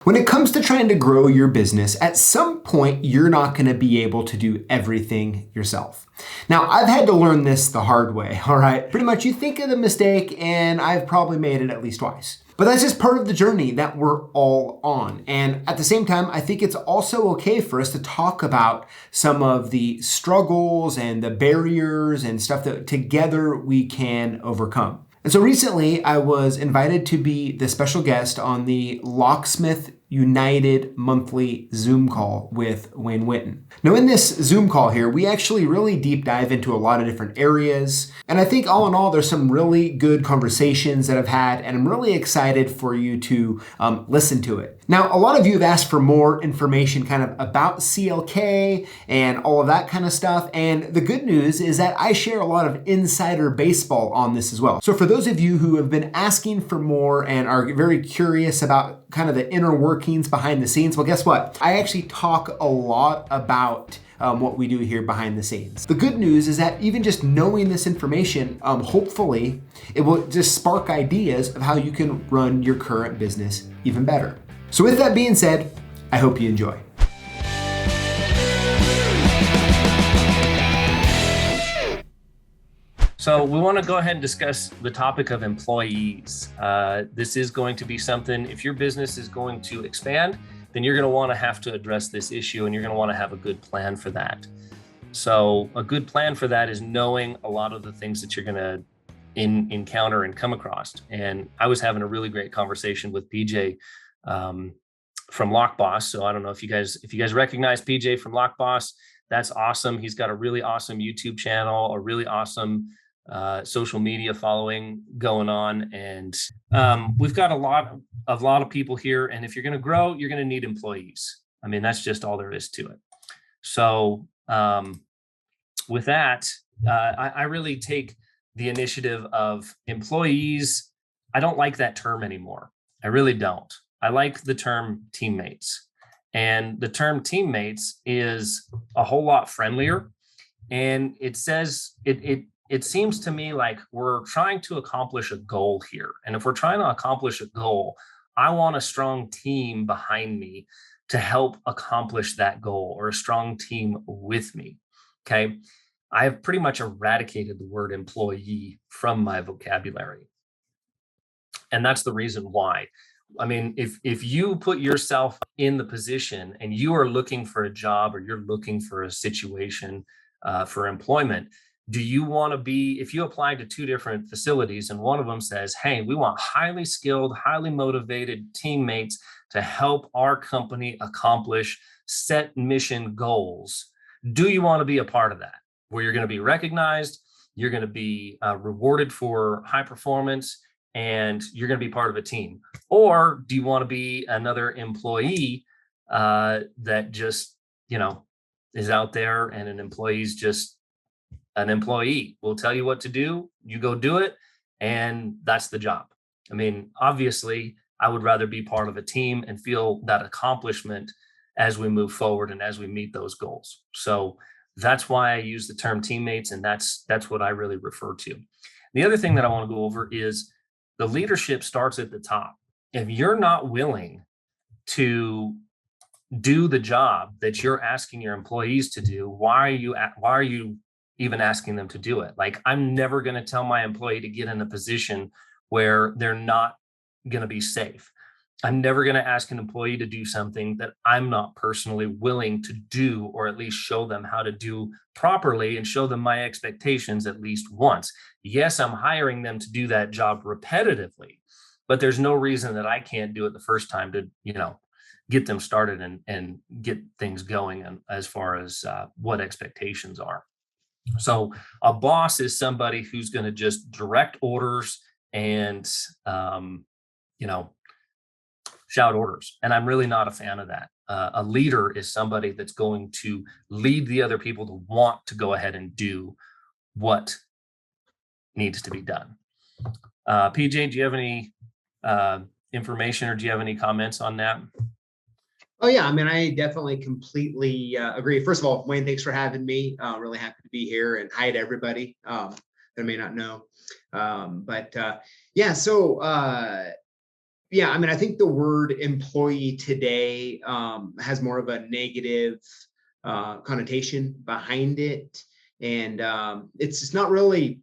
When it comes to trying to grow your business, at some point, you're not going to be able to do everything yourself. Now, I've had to learn this the hard way, all right? Pretty much you think of the mistake, and I've probably made it at least twice. But that's just part of the journey that we're all on. And at the same time, I think it's also okay for us to talk about some of the struggles and the barriers and stuff that together we can overcome. And so recently I was invited to be the special guest on the Locksmith United monthly Zoom call with Winton. Now in this Zoom call here, we actually really deep dive into a lot of different areas. And I think all in all, there's some really good conversations that I've had, and I'm really excited for you to listen to it. Now, a lot of you have asked for more information kind of about CLK and all of that kind of stuff. And the good news is that I share a lot of insider baseball on this as well. So for those of you who have been asking for more and are very curious about kind of the inner workings behind the scenes, well, guess what? I actually talk a lot about what we do here behind the scenes. The good news is that even just knowing this information, hopefully it will just spark ideas of how you can run your current business even better. So with that being said, I hope you enjoy. So we want to go ahead and discuss the topic of employees. This is going to be something, if your business is going to expand, then you're going to want to have to address this issue, and you're going to want to have a good plan for that. So a good plan for that is knowing a lot of the things that you're going to encounter and come across. And I was having a really great conversation with PJ from Lockboss. So I don't know if you guys recognize PJ from Lockboss. That's awesome. He's got a really awesome YouTube channel, a really awesome social media following going on, and we've got a lot of people here. And if you're going to grow, you're going to need employees. I mean, that's just all there is to it. So with that, I really take the initiative of employees. I don't like that term anymore. I really don't. I like the term teammates. And the term teammates is a whole lot friendlier. And it says, it seems to me like we're trying to accomplish a goal here. And if we're trying to accomplish a goal, I want a strong team behind me to help accomplish that goal, or a strong team with me. Okay. I have pretty much eradicated the word employee from my vocabulary. And that's the reason why. I mean, if you put yourself in the position and you are looking for a job, or you're looking for a situation for employment, do you want to be, if you apply to two different facilities and one of them says, hey, we want highly skilled, highly motivated teammates to help our company accomplish set mission goals, do you want to be a part of that, where you're going to be recognized, you're going to be rewarded for high performance, and you're going to be part of a team? Or do you want to be another employee that just, is out there, and an employee's just an employee? Will tell you what to do, you go do it, and that's the job. I mean, obviously, I would rather be part of a team and feel that accomplishment as we move forward and as we meet those goals. So that's why I use the term teammates, and that's what I really refer to. The other thing that I want to go over is the leadership starts at the top. If you're not willing to do the job that you're asking your employees to do, why are you even asking them to do it? Like, I'm never going to tell my employee to get in a position where they're not going to be safe. I'm never going to ask an employee to do something that I'm not personally willing to do, or at least show them how to do properly and show them my expectations at least once. Yes, I'm hiring them to do that job repetitively, but there's no reason that I can't do it the first time to, get them started and get things going, and as far as what expectations are. So a boss is somebody who's going to just direct orders and, shout orders. And I'm really not a fan of that. A leader is somebody that's going to lead the other people to want to go ahead and do what needs to be done. PJ, do you have any information, or do you have any comments on that? Oh yeah, I mean, I definitely completely agree. First of all, Wayne, thanks for having me. Really happy to be here, and hi to everybody that may not know. Yeah, so Yeah, I mean, I think the word employee today has more of a negative connotation behind it. And it's just not really,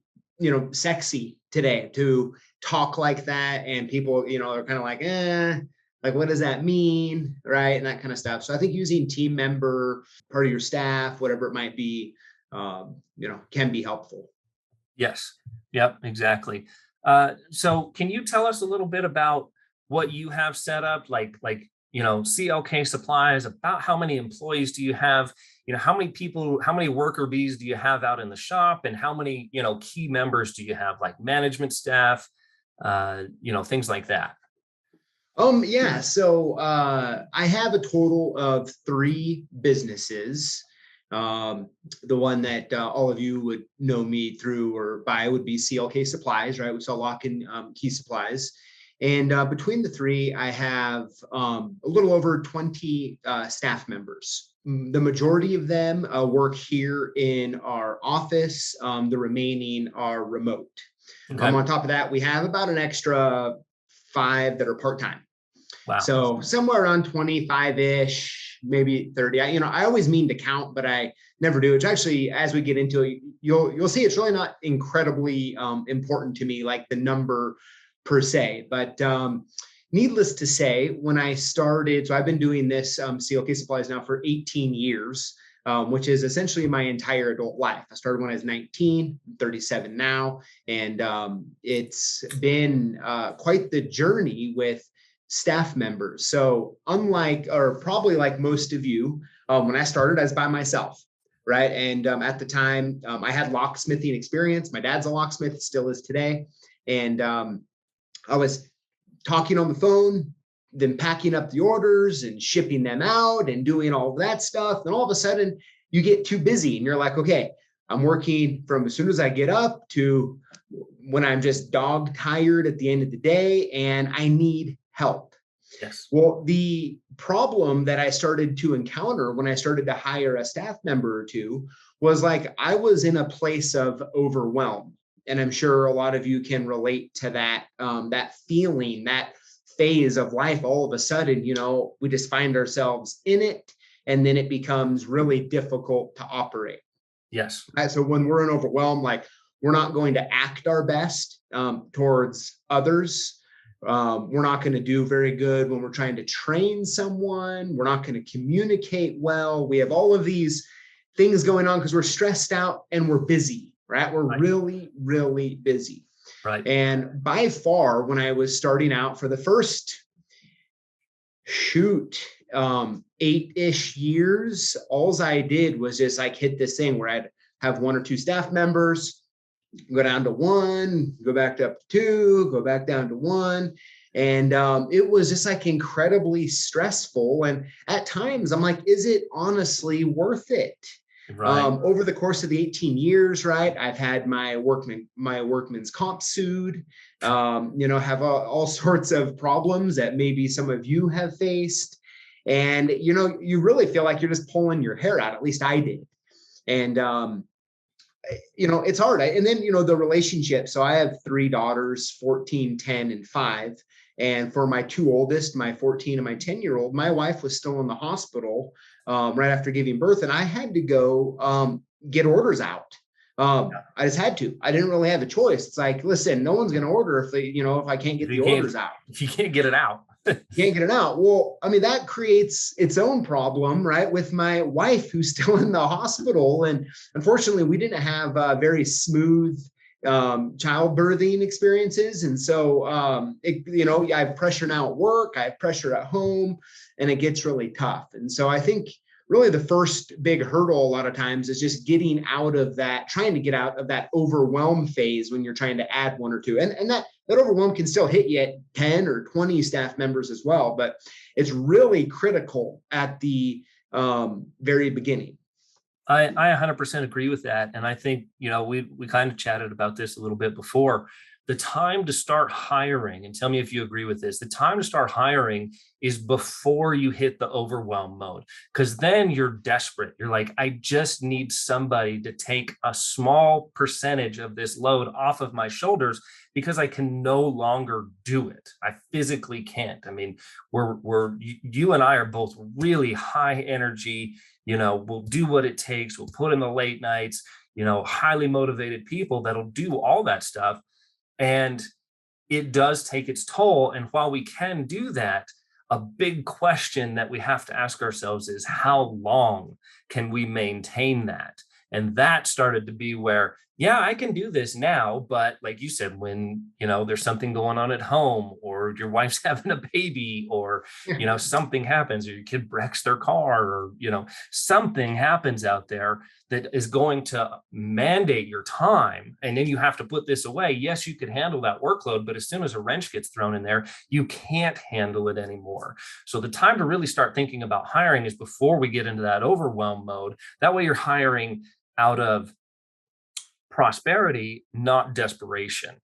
sexy today to talk like that. And people, are kind of like, what does that mean? Right. And that kind of stuff. So I think using team member, part of your staff, whatever it might be, can be helpful. Yes. Yep, exactly. So can you tell us a little bit about what you have set up, CLK Supplies, about how many employees do you have? How many people, how many worker bees do you have out in the shop, and how many, key members do you have, like management staff, things like that? Yeah. So I have a total of 3 businesses. The one that all of you would know me through or by would be CLK Supplies, right? We sell lock and key supplies. And between the 3, I have a little over 20 staff members. The majority of them work here in our office. The remaining are remote. Okay. On top of that, we have about an extra 5 that are part-time. Wow. So somewhere around 25-ish, maybe 30. I always mean to count, but I never do. It's actually, as we get into it, you'll see it's really not incredibly important to me, like the number per se. But needless to say, when I started, so I've been doing this CLK Supplies now for 18 years, which is essentially my entire adult life. I started when I was 19, I'm 37 now, and it's been quite the journey with staff members. So unlike, or probably like most of you, when I started, I was by myself, right? And at the time, I had locksmithing experience. My dad's a locksmith, still is today. And I was talking on the phone, then packing up the orders and shipping them out and doing all of that stuff. And all of a sudden you get too busy and you're like, okay, I'm working from as soon as I get up to when I'm just dog tired at the end of the day and I need help. Yes. Well, the problem that I started to encounter when I started to hire a staff member or 2 was like I was in a place of overwhelm. And I'm sure a lot of you can relate to that, that feeling, that phase of life. All of a sudden, we just find ourselves in it, and then it becomes really difficult to operate. Yes. Right? So when we're in overwhelm, like we're not going to act our best towards others. We're not going to do very good when we're trying to train someone. We're not going to communicate well. We have all of these things going on because we're stressed out and we're busy, right? We're really, really busy. Right. And by far, when I was starting out for the first 8-ish years, all I did was just like hit this thing where I'd have 1 or 2 staff members, go down to 1, go back up to 2, go back down to 1. And it was just like incredibly stressful. And at times I'm like, is it honestly worth it? Right. Over the course of the 18 years, right, I've had my workman's comp sued, have all sorts of problems that maybe some of you have faced. And, you really feel like you're just pulling your hair out. At least I did. And, it's hard. And then, the relationship. So I have 3 daughters, 14, 10, and 5. And for my 2 oldest, my 14 and my 10-year-old, my wife was still in the hospital right after giving birth. And I had to go get orders out. I just had to. I didn't really have a choice. It's like, listen, no one's going to order if if I can't get the orders out. If you can't get it out. Can't get it out. Well, I mean, that creates its own problem, right? With my wife who's still in the hospital. And unfortunately, we didn't have very smooth childbirthing experiences. And so, I have pressure now at work, I have pressure at home, and it gets really tough. And so I think really the first big hurdle a lot of times is just trying to get out of that overwhelm phase when you're trying to add 1 or 2. And that overwhelm can still hit you at 10 or 20 staff members as well, but it's really critical at the very beginning. I 100% agree with that. And I think, we kind of chatted about this a little bit before, the time to start hiring, and tell me if you agree with this, the time to start hiring is before you hit the overwhelm mode, because then you're desperate. You're like, I just need somebody to take a small percentage of this load off of my shoulders because I can no longer do it. I physically can't. I mean, you and I are both really high energy, we'll do what it takes. We'll put in the late nights, highly motivated people that'll do all that stuff. And it does take its toll. And while we can do that, a big question that we have to ask ourselves is, how long can we maintain that? And that started to be where, yeah, I can do this now. But like you said, when, there's something going on at home, or your wife's having a baby, or, something happens, or your kid wrecks their car, or, something happens out there that is going to mandate your time. And then you have to put this away. Yes, you could handle that workload, but as soon as a wrench gets thrown in there, you can't handle it anymore. So the time to really start thinking about hiring is before we get into that overwhelm mode. That way you're hiring out of prosperity, not desperation.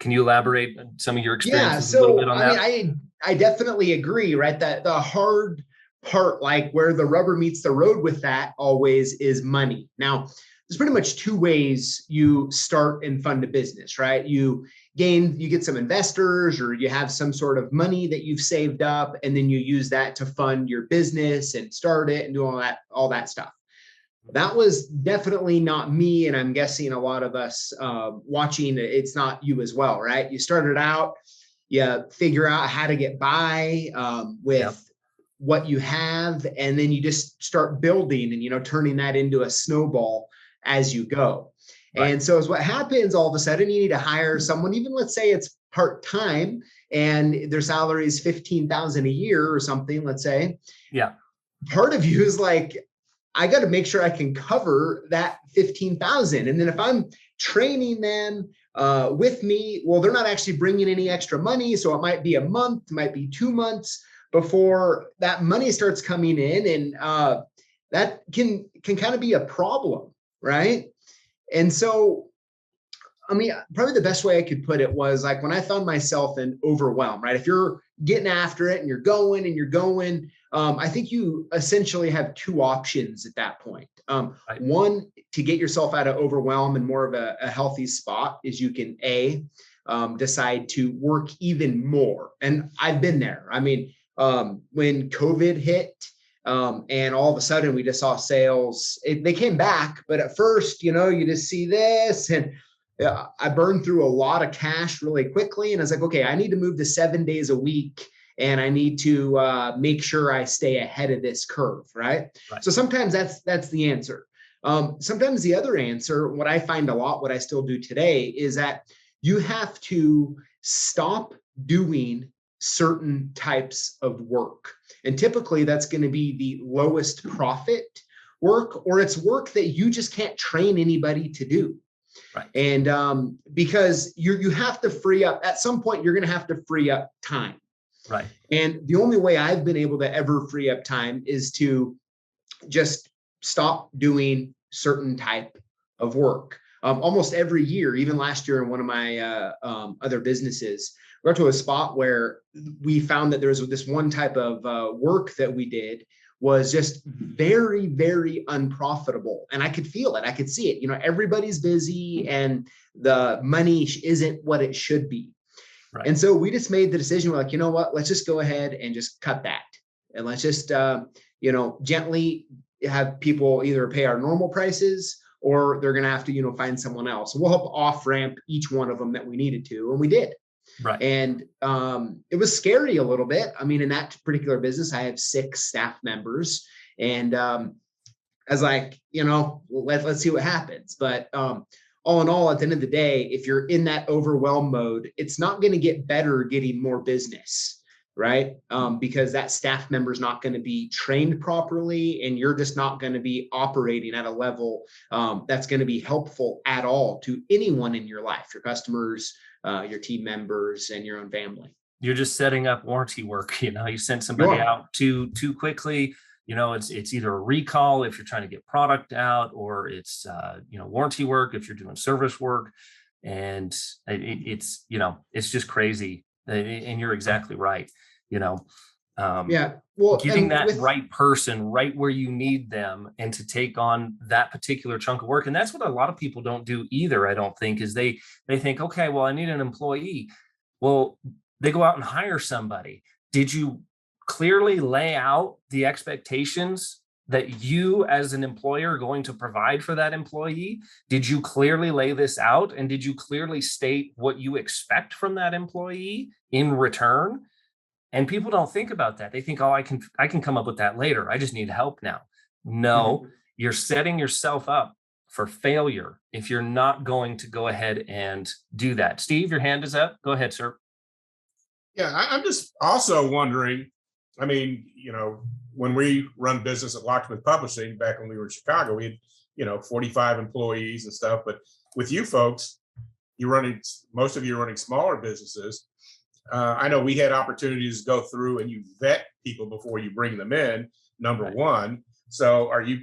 Can you elaborate on some of your experiences a little bit on that? I definitely agree, right? That the hard part, like where the rubber meets the road with that always, is money. Now, there's pretty much two ways you start and fund a business, right? You get some investors, or you have some sort of money that you've saved up, and then you use that to fund your business and start it and do all that stuff. That was definitely not me. And I'm guessing a lot of us watching, it's not you as well, right? You started out, you figure out how to get by with what you have, and then you just start building and, turning that into a snowball as you go. Right. And so as what happens, all of a sudden you need to hire someone, even let's say it's part-time and their salary is $15,000 a year or something, let's say. Yeah. Part of you is like, I got to make sure I can cover that $15,000. And then if I'm training them with me, well, they're not actually bringing any extra money. So it might be a month, it might be 2 months before that money starts coming in. And that can kind of be a problem, right? And so, I mean, probably the best way I could put it was like when I found myself in overwhelm, right? If you're getting after it and you're going, I think you essentially have two options at that point. Right. One, to get yourself out of overwhelm and more of a healthy spot, is you can decide to work even more. And I've been there. I mean, when COVID hit, and all of a sudden we just saw sales, they came back, but at first, you just see this, and I burned through a lot of cash really quickly. And I was like, okay, I need to move to 7 days a week, and I need to make sure I stay ahead of this curve, right? So sometimes that's the answer. Sometimes the other answer, what I find a lot, what I still do today, is that you have to stop doing certain types of work. And typically that's going to be the lowest profit work, or it's work that you just can't train anybody to do. Right. And because you have to free up, at some point, you're going to have to free up time. Right. And the only way I've been able to ever free up time is to just stop doing certain type of work. Almost every year, even last year in one of my other businesses, we got to a spot where we found that there was this one type of work that we did was just very, very unprofitable. And I could feel it. I could see it. Everybody's busy and the money isn't what it should be. Right. And so we just made the decision. We're like, you know what, let's just go ahead and just cut that. And let's just, gently have people either pay our normal prices, or they're going to have to, find someone else. We'll help off ramp each one of them that we needed to. And we did. Right. And it was scary a little bit. I mean, in that particular business, I have 6 staff members, and I was like, let's see what happens. But all in all, at the end of the day, if you're in that overwhelm mode, it's not going to get better getting more business, right? Because that staff member is not going to be trained properly, and you're just not going to be operating at a level that's going to be helpful at all to anyone in your life, your customers, your team members, and your own family. You're just setting up warranty work. You send somebody out too quickly. It's either a recall if you're trying to get product out, or it's warranty work if you're doing service work. And it's, it's just crazy. And you're exactly right. Well, Getting that right person right where you need them and to take on that particular chunk of work. And that's what a lot of people don't do either, I don't think, is they think, okay, well, I need an employee. Well, they go out and hire somebody. Did you clearly lay out the expectations that you as an employer are going to provide for that employee? Did you clearly lay this out? And did you clearly state what you expect from that employee in return? And people don't think about that. They think, oh, I can come up with that later. I just need help now. No, you're setting yourself up for failure if you're not going to go ahead and do that. Steve, your hand is up. Go ahead, sir. Yeah, I'm just also wondering, I mean, when we run business at Locksmith Publishing back when we were in Chicago, we had, 45 employees and stuff. But with you folks, most of you are running smaller businesses. I know we had opportunities to go through and you vet people before you bring them in, number one. So do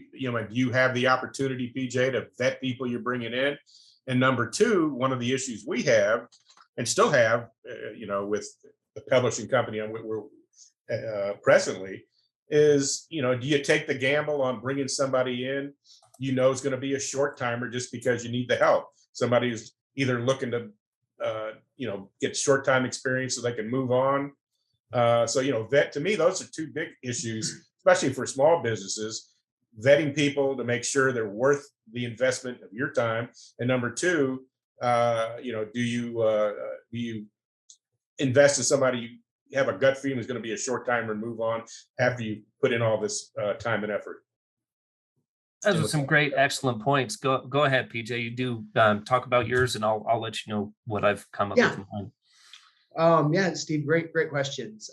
you have the opportunity, PJ, to vet people you're bringing in? And number two, one of the issues we have and still have, with the publishing company we're presently is, do you take the gamble on bringing somebody in, is going to be a short timer just because you need the help? Somebody who's either looking to get short time experience so they can move on. Vet, to me, those are two big issues, especially for small businesses, vetting people to make sure they're worth the investment of your time. And number two, do you invest in somebody you have a gut feeling is going to be a short timer and move on after you put in all this time and effort? Those are some great, excellent points. Go ahead, PJ. You do talk about yours, and I'll let you know what I've come up with in mind. Steve, great questions.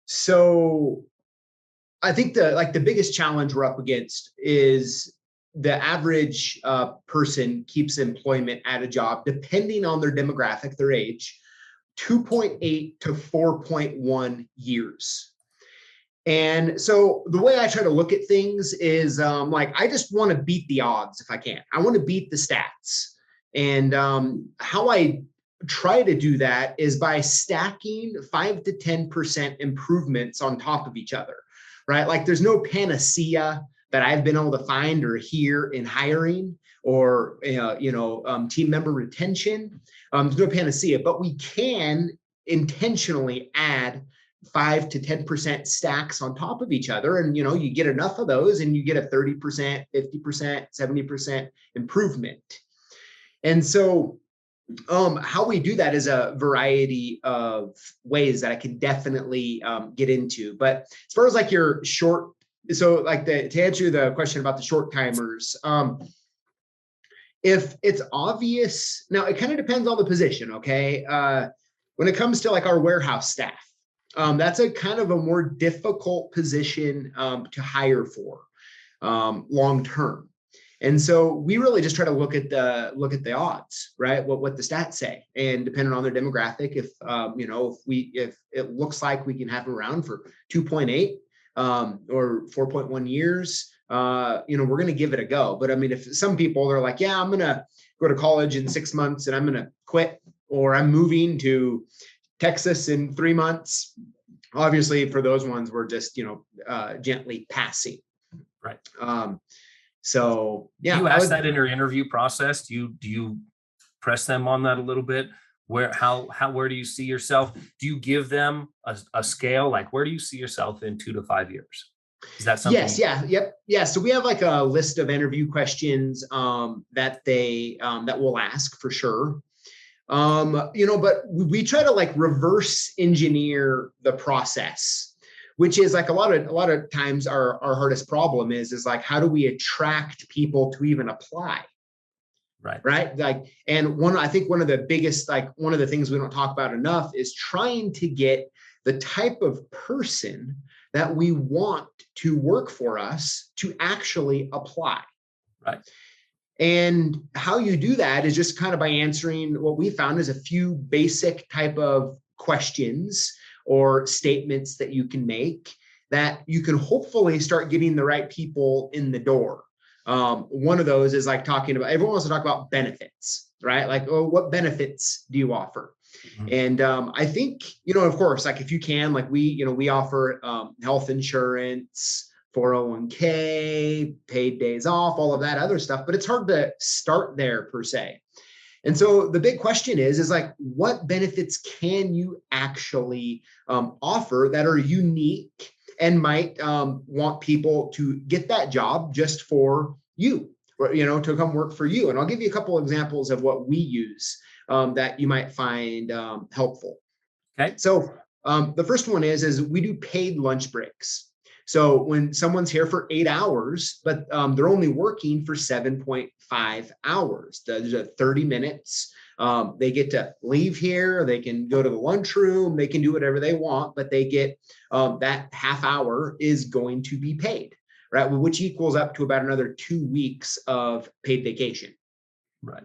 So I think the biggest challenge we're up against is the average person keeps employment at a job, depending on their demographic, their age, 2.8 to 4.1 years. And so the way I try to look at things is I just want to beat the odds if I can. I want to beat the stats. And how I try to do that is by stacking 5 to 10% improvements on top of each other, right? Like there's no panacea that I've been able to find or hear in hiring or team member retention. There's no panacea, but we can intentionally add 5 to 10% stacks on top of each other. And, you get enough of those and you get a 30%, 50%, 70% improvement. And so how we do that is a variety of ways that I can definitely get into. But as far as your short, to answer the question about the short timers, if it's obvious, now it kind of depends on the position, okay? When it comes to our warehouse staff, that's a kind of a more difficult position to hire for long term. And so we really just try to look at the odds, right? What the stats say, and depending on their demographic, if it looks like we can have them around for 2.8 or 4.1 years, we're going to give it a go. But I mean, if some people are like, yeah, I'm going to go to college in 6 months and I'm going to quit, or I'm moving to Texas in 3 months. Obviously, for those ones, we're just gently passing. Right. So yeah. Do you ask that in your interview process? Do you press them on that a little bit? Where do you see yourself? Do you give them a scale? Like, where do you see yourself in 2 to 5 years? Is that something? Yes. Yeah. Yep. Yeah. So we have a list of interview questions that we'll ask for sure. But we try to reverse engineer the process, which is a lot of times our hardest problem is how do we attract people to even apply? Right. And I think one of the biggest, one of the things we don't talk about enough is trying to get the type of person that we want to work for us to actually apply. Right. And how you do that is just kind of by answering what we found is a few basic type of questions or statements that you can make that you can hopefully start getting the right people in the door. One of those is like talking about, everyone wants to talk about benefits, right? Like, oh, what benefits do you offer? And I think, of course, like if you can, like we offer health insurance, 401k, paid days off, all of that other stuff, but it's hard to start there per se. And so the big question is like, what benefits can you actually offer that are unique and might want people to get that job just for you, or, to come work for you? And I'll give you a couple examples of what we use that you might find helpful. Okay. So the first one is we do paid lunch breaks. So when someone's here for 8 hours, but they're only working for 7.5 hours, there's 30 minutes. They get to leave here. They can go to the lunchroom. They can do whatever they want, but they get that half hour is going to be paid, right? Which equals up to about another 2 weeks of paid vacation. Right.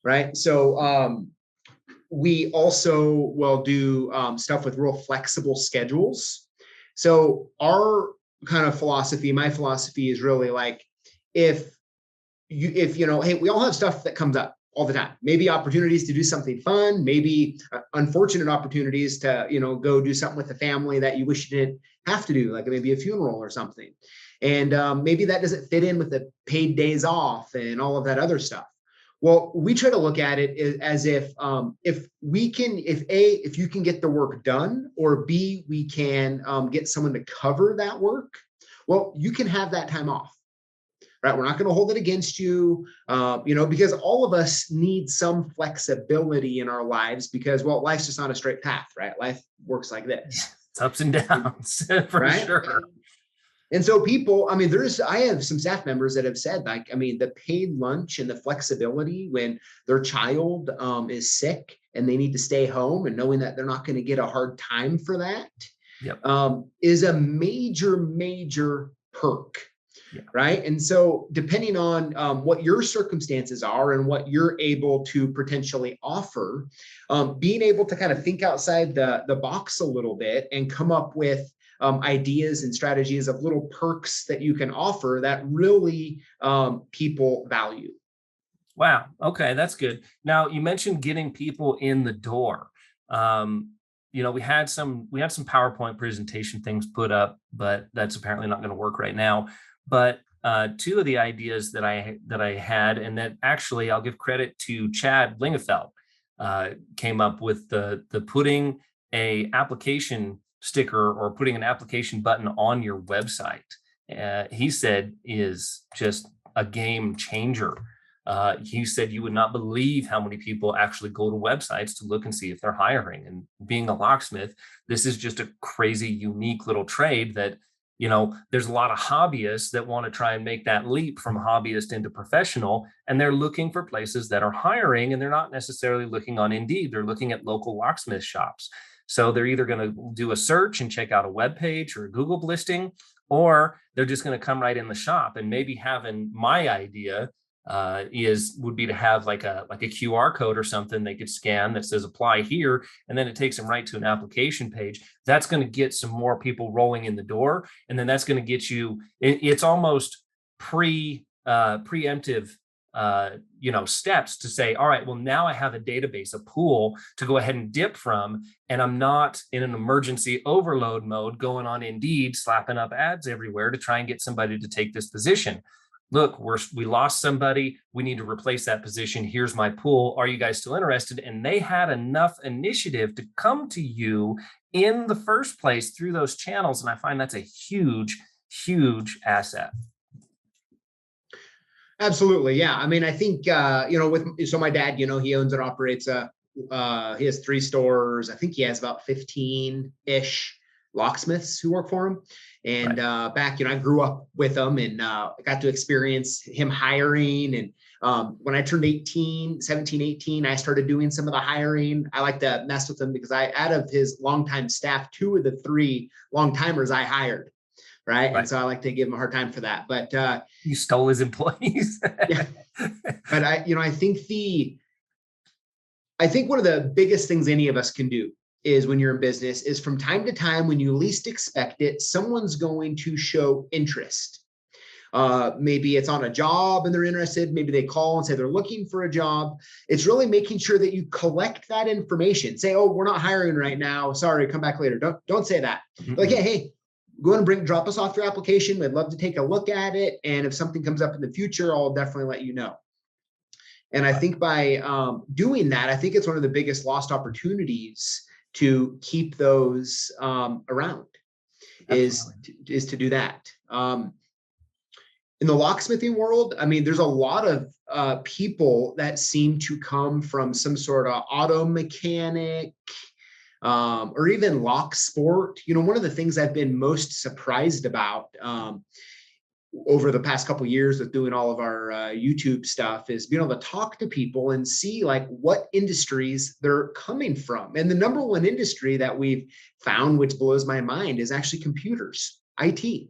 Right. So we also will do stuff with real flexible schedules. So our kind of philosophy, my philosophy is really like, if hey, we all have stuff that comes up all the time, maybe opportunities to do something fun, maybe unfortunate opportunities to, go do something with the family that you wish you didn't have to do, like maybe a funeral or something. And maybe that doesn't fit in with the paid days off and all of that other stuff. Well, we try to look at it as if you can get the work done, or B, we can get someone to cover that work. Well, you can have that time off, right? We're not going to hold it against you, because all of us need some flexibility in our lives because, well, life's just not a straight path, right? Life works like this. It's ups and downs for right? sure. And so people, I have some staff members that have said, like, the paid lunch and the flexibility when their child is sick and they need to stay home, and knowing that they're not going to get a hard time for that, Yep. Is a major, major perk. Yeah. Right. And so depending on what your circumstances are and what you're able to potentially offer, being able to kind of think outside the box a little bit and come up with ideas and strategies of little perks that you can offer that really people value. Wow. Okay, that's good. Now, you mentioned getting people in the door. We had some PowerPoint presentation things put up, but that's apparently not going to work right now. But two of the ideas that I had, and that actually I'll give credit to Chad Lingefeld, came up with the putting a application sticker or putting an application button on your website. He said is just a game changer. He said you would not believe how many people actually go to websites to look and see if they're hiring. And being a locksmith, this is just a crazy, unique little trade that, there's a lot of hobbyists that want to try and make that leap from hobbyist into professional, and they're looking for places that are hiring, and they're not necessarily looking on Indeed. They're looking at local locksmith shops. So they're either going to do a search and check out a web page or a Google listing, or they're just going to come right in the shop. And maybe having my idea would be to have like a QR code or something they could scan that says apply here, and then it takes them right to an application page. That's going to get some more people rolling in the door, and then that's going to get you. It's almost preemptive. Steps to say, all right, well, now I have a database, a pool to go ahead and dip from, and I'm not in an emergency overload mode going on Indeed, slapping up ads everywhere to try and get somebody to take this position. Look, we lost somebody. We need to replace that position. Here's my pool. Are you guys still interested? And they had enough initiative to come to you in the first place through those channels. And I find that's a huge, huge asset. Absolutely. Yeah. I think, so my dad, he owns and operates he has 3 stores. I think he has about 15-ish locksmiths who work for him. And back, I grew up with him and got to experience him hiring. And when I turned 17, 18, I started doing some of the hiring. I like to mess with him because out of his longtime staff, 2 of the 3 long timers I hired. Right. And so I like to give him a hard time for that. But you stole his employees. Yeah. But I think one of the biggest things any of us can do is when you're in business is from time to time, when you least expect it, someone's going to show interest. Maybe it's on a job and they're interested. Maybe they call and say they're looking for a job. It's really making sure that you collect that information. Say, oh, we're not hiring right now. Sorry, come back later. Don't say that. Like, hey, go and drop us off your application. We'd love to take a look at it. And if something comes up in the future, I'll definitely let you know. And I think by doing that, I think it's one of the biggest lost opportunities to keep those around. Is to do that. In the locksmithing world, I mean, there's a lot of people that seem to come from some sort of auto mechanic or even lock sport. You know, one of the things I've been most surprised about over the past couple of years with doing all of our YouTube stuff is being able to talk to people and see like what industries they're coming from. And the number one industry that we've found, which blows my mind, is actually computers, IT.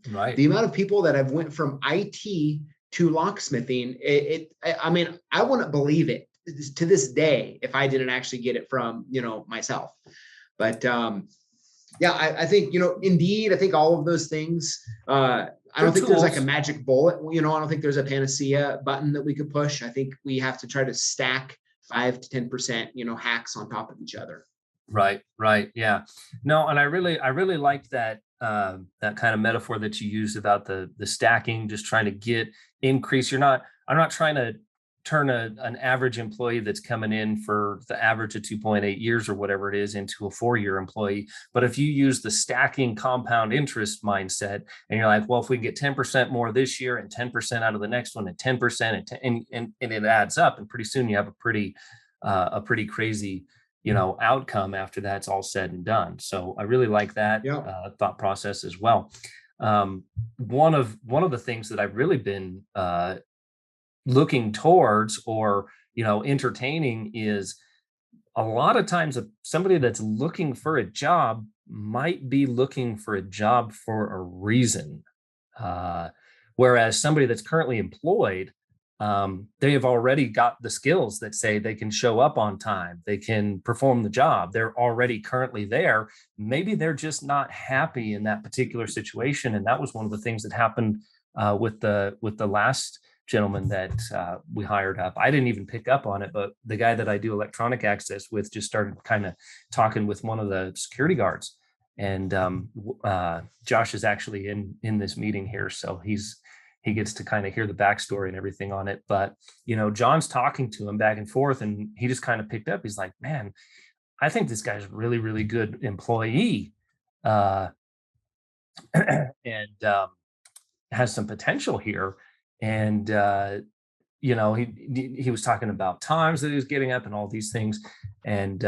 Right. The amount of people that have went from IT to locksmithing, I mean, I wouldn't believe it to this day if I didn't actually get it from, myself. But yeah, I think, Indeed, I think all of those things, I don't think there's like a magic bullet, I don't think there's a panacea button that we could push. I think we have to try to stack 5 to 10%, hacks on top of each other. Right. Yeah. No, and I really like that that kind of metaphor that you used about the stacking, just trying to increase. I'm not trying to turn an average employee that's coming in for the average of 2.8 years or whatever it is into a 4-year employee. But if you use the stacking compound interest mindset and you're like, well, if we get 10% more this year and 10% out of the next one and 10% and it adds up, and pretty soon you have a pretty crazy outcome after that's all said and done. So I really like that thought process as well. One of the things that I've really been looking towards or entertaining is a lot of times somebody that's looking for a job might be looking for a job for a reason, whereas somebody that's currently employed, they have already got the skills that say they can show up on time, they can perform the job, they're already currently there. Maybe they're just not happy in that particular situation. And that was one of the things that happened with the last gentleman that we hired up. I didn't even pick up on it, but the guy that I do electronic access with just started kind of talking with one of the security guards. And Josh is actually in this meeting here, so he gets to kind of hear the backstory and everything on it. But John's talking to him back and forth, and he just kind of picked up. He's like, "Man, I think this guy's a really, really good employee, and has some potential here." And he was talking about times that he was getting up and all these things, and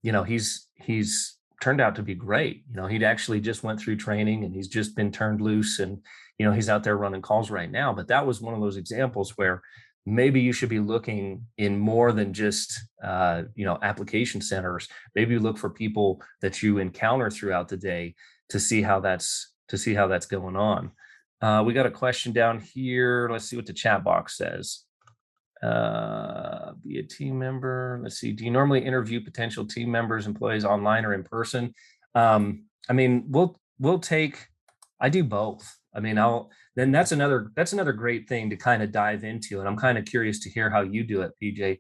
he's turned out to be great. He'd actually just went through training and he's just been turned loose, and he's out there running calls right now. But that was one of those examples where maybe you should be looking in more than just application centers. Maybe you look for people that you encounter throughout the day to see how that's going on. We got a question down here. Let's see what the chat box says. Be a team member. Let's see. Do you normally interview potential team members, employees online or in person? I mean, I do both. I mean, that's another great thing to kind of dive into. And I'm kind of curious to hear how you do it, PJ.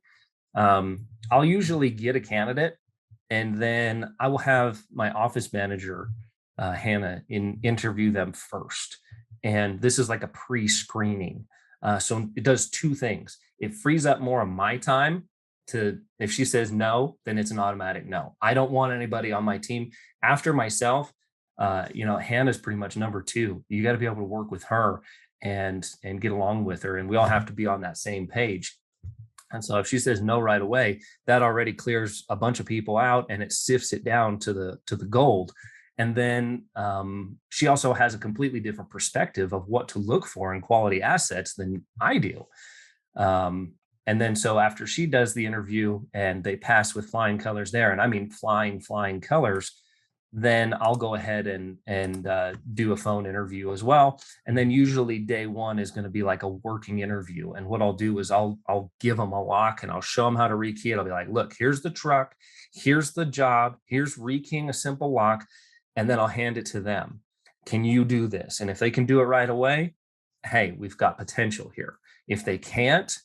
I'll usually get a candidate, and then I will have my office manager, Hannah, interview them first. And this is like a pre-screening. So it does two things. It frees up more of my time if she says no, then it's an automatic no. I don't want anybody on my team after myself. Hannah's pretty much number 2. You got to be able to work with her and get along with her. And we all have to be on that same page. And so if she says no right away, that already clears a bunch of people out and it sifts it down to the gold. And then she also has a completely different perspective of what to look for in quality assets than I do. And then so after she does the interview and they pass with flying colors there, and I mean flying colors, then I'll go ahead and do a phone interview as well. And then usually day one is going to be like a working interview. And what I'll do is I'll give them a lock and I'll show them how to rekey it. I'll be like, look, here's the truck, here's the job, here's rekeying a simple lock. And then I'll hand it to them. Can you do this? And if they can do it right away, hey, we've got potential here. If they can't,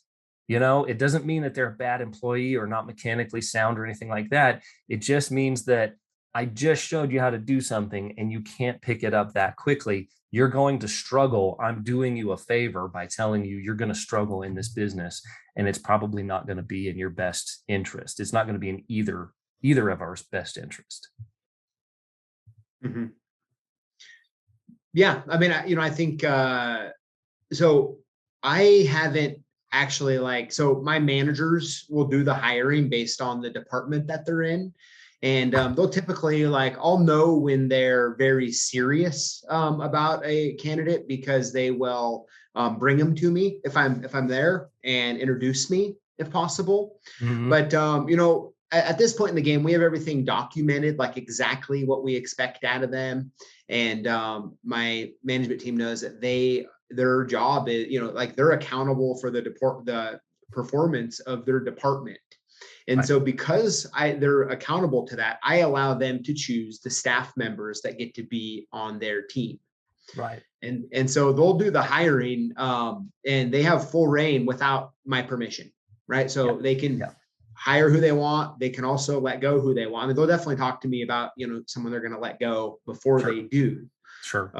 it doesn't mean that they're a bad employee or not mechanically sound or anything like that. It just means that I just showed you how to do something and you can't pick it up that quickly. You're going to struggle. I'm doing you a favor by telling you you're going to struggle in this business, and it's probably not going to be in your best interest. It's not going to be in either of our best interest. Mm-hmm. Yeah. I mean, I think, so I haven't actually so my managers will do the hiring based on the department that they're in. And they'll typically I'll know when they're very serious about a candidate, because they will bring them to me if I'm there and introduce me if possible. Mm-hmm. But at this point in the game, we have everything documented, exactly what we expect out of them. And my management team knows that their job is they're accountable for the performance of their department. And right. So because they're accountable to that, I allow them to choose the staff members that get to be on their team. Right. And so they'll do the hiring and they have full reign without my permission. Right. So they can hire who they want. They can also let go who they want. And they'll definitely talk to me about, someone they're going to let go before they do. Sure.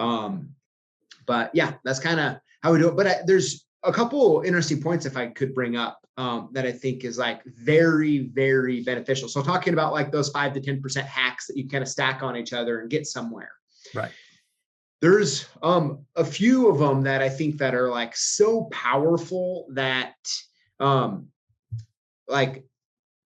But yeah, that's kind of how we do it. But there's a couple interesting points if I could bring up that I think is very, very beneficial. So talking about those 5 to 10% hacks that you kind of stack on each other and get somewhere. Right. There's a few of them that I think that are so powerful that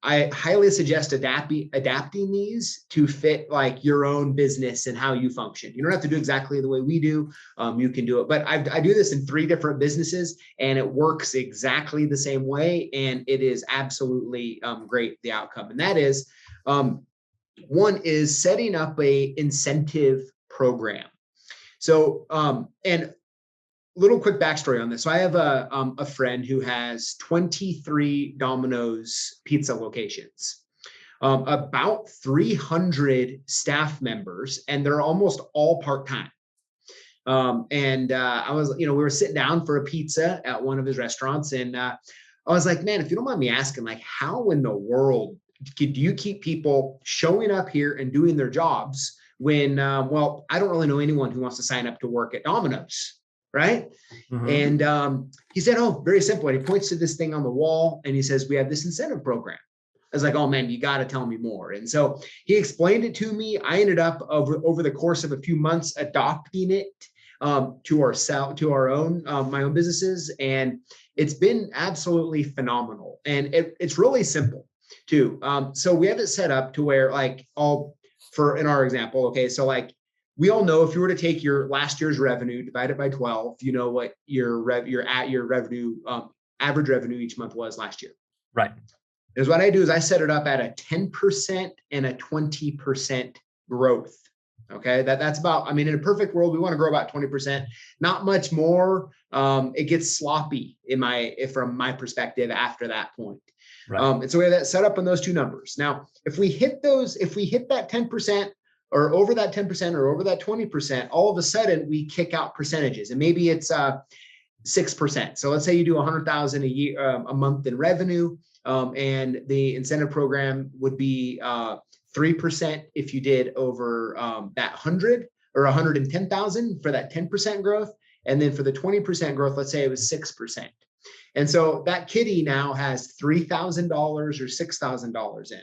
I highly suggest adapting these to fit your own business and how you function. You don't have to do exactly the way we do. You can do it, but I do this in 3 different businesses and it works exactly the same way. And it is absolutely great, the outcome. And that is, one is setting up a incentive program. So, and little quick backstory on this. So I have a friend who has 23 Domino's pizza locations, about 300 staff members, and they're almost all part-time. I was, we were sitting down for a pizza at one of his restaurants. And I was like, man, if you don't mind me asking, how in the world do you keep people showing up here and doing their jobs when, I don't really know anyone who wants to sign up to work at Domino's. Right. Mm-hmm. And he said, oh, very simple. And he points to this thing on the wall and he says, we have this incentive program. I was like, oh man, you got to tell me more. And so he explained it to me. I ended up over the course of a few months adopting it to our own my own businesses. And it's been absolutely phenomenal. And it's really simple too. So we have it set up to where in our example, okay, so we all know if you were to take your last year's revenue, divide it by 12, you know what your revenue, average revenue each month was last year. Right. Is what I do is I set it up at a 10% and a 20% growth. Okay. That's about, in a perfect world, we want to grow about 20%, not much more. It gets sloppy from my perspective after that point. Right. And so we have that set up on those 2 numbers. Now, if we hit that 10%, or over that 10% or over that 20%, all of a sudden we kick out percentages, and maybe it's 6%. So let's say you do 100,000 a year, a month in revenue, and the incentive program would be 3% if you did over that 100 or 110,000 for that 10% growth, and then for the 20% growth, let's say it was 6%. And so that kitty now has $3,000 or $6,000 in.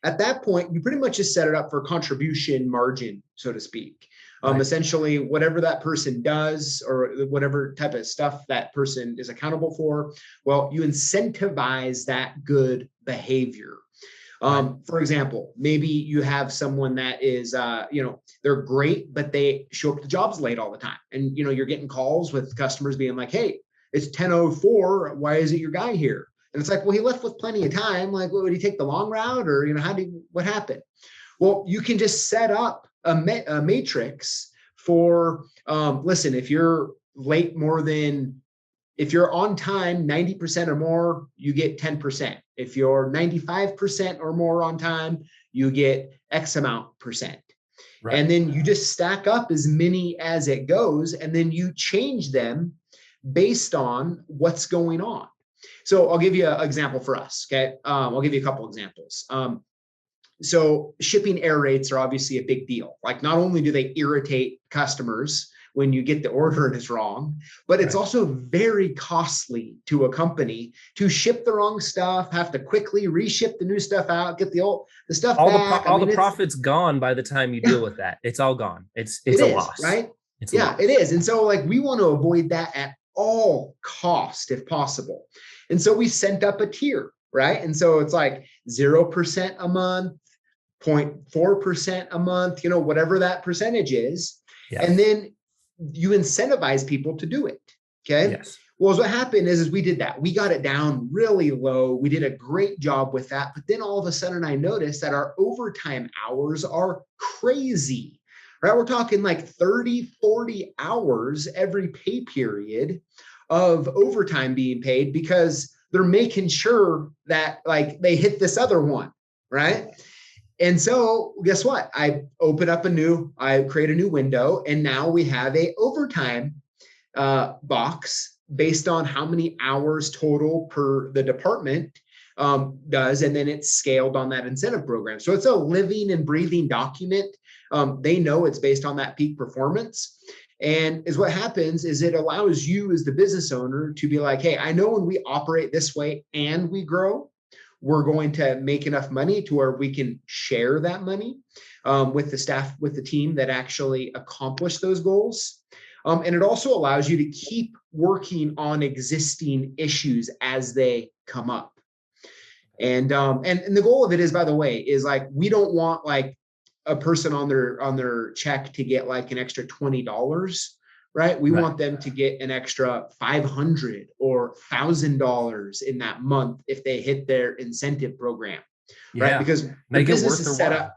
At that point, you pretty much just set it up for contribution margin, so to speak. Right. Essentially, whatever that person does or whatever type of stuff that person is accountable for, well, you incentivize that good behavior. For example, maybe you have someone that is, they're great, but they show up to jobs late all the time. And, you're getting calls with customers being like, hey, it's 10:04. Why isn't your guy here? And it's well, he left with plenty of time. Would he take the long route or, what happened? Well, you can just set up a matrix for, listen, if you're late if you're on time 90% or more, you get 10%. If you're 95% or more on time, you get X amount percent. Right. And then you just stack up as many as it goes, and then you change them based on what's going on. So I'll give you an example for us. Okay. I'll give you a couple examples. So shipping error rates are obviously a big deal. Like, not only do they irritate customers when you get the order and it's wrong, but it's also very costly to a company to ship the wrong stuff, have to quickly reship the new stuff out, get the stuff back. All the profit's gone by the time you deal with that. It's all gone. It's a loss, right? It's it is. And so, like, we want to avoid that at all cost if possible. And so we sent up a tier, right? And so it's like 0% a month, 0.4% a month, whatever that percentage is. Yeah. And then you incentivize people to do it. Okay. Yes. Well, what happened is we did that. We got it down really low. We did a great job with that. But then all of a sudden I noticed that our overtime hours are crazy, right? We're talking like 30, 40 hours every pay period of overtime being paid because they're making sure that, like, they hit this other one, right? And so guess what? I create a new window, and now we have a overtime box based on how many hours total per the department does. And then it's scaled on that incentive program. So it's a living and breathing document. They know it's based on that peak performance. And what happens is it allows you as the business owner to be like, hey, I know when we operate this way and we grow, we're going to make enough money to where we can share that money with the staff, with the team that actually accomplish those goals. And it also allows you to keep working on existing issues as they come up. And the goal of it is, by the way, is like, we don't want like a person on their check to get like an extra $20. Right? We want them to get an extra $500 or $1,000 in that month if they hit their incentive program, right? Because the business is set up.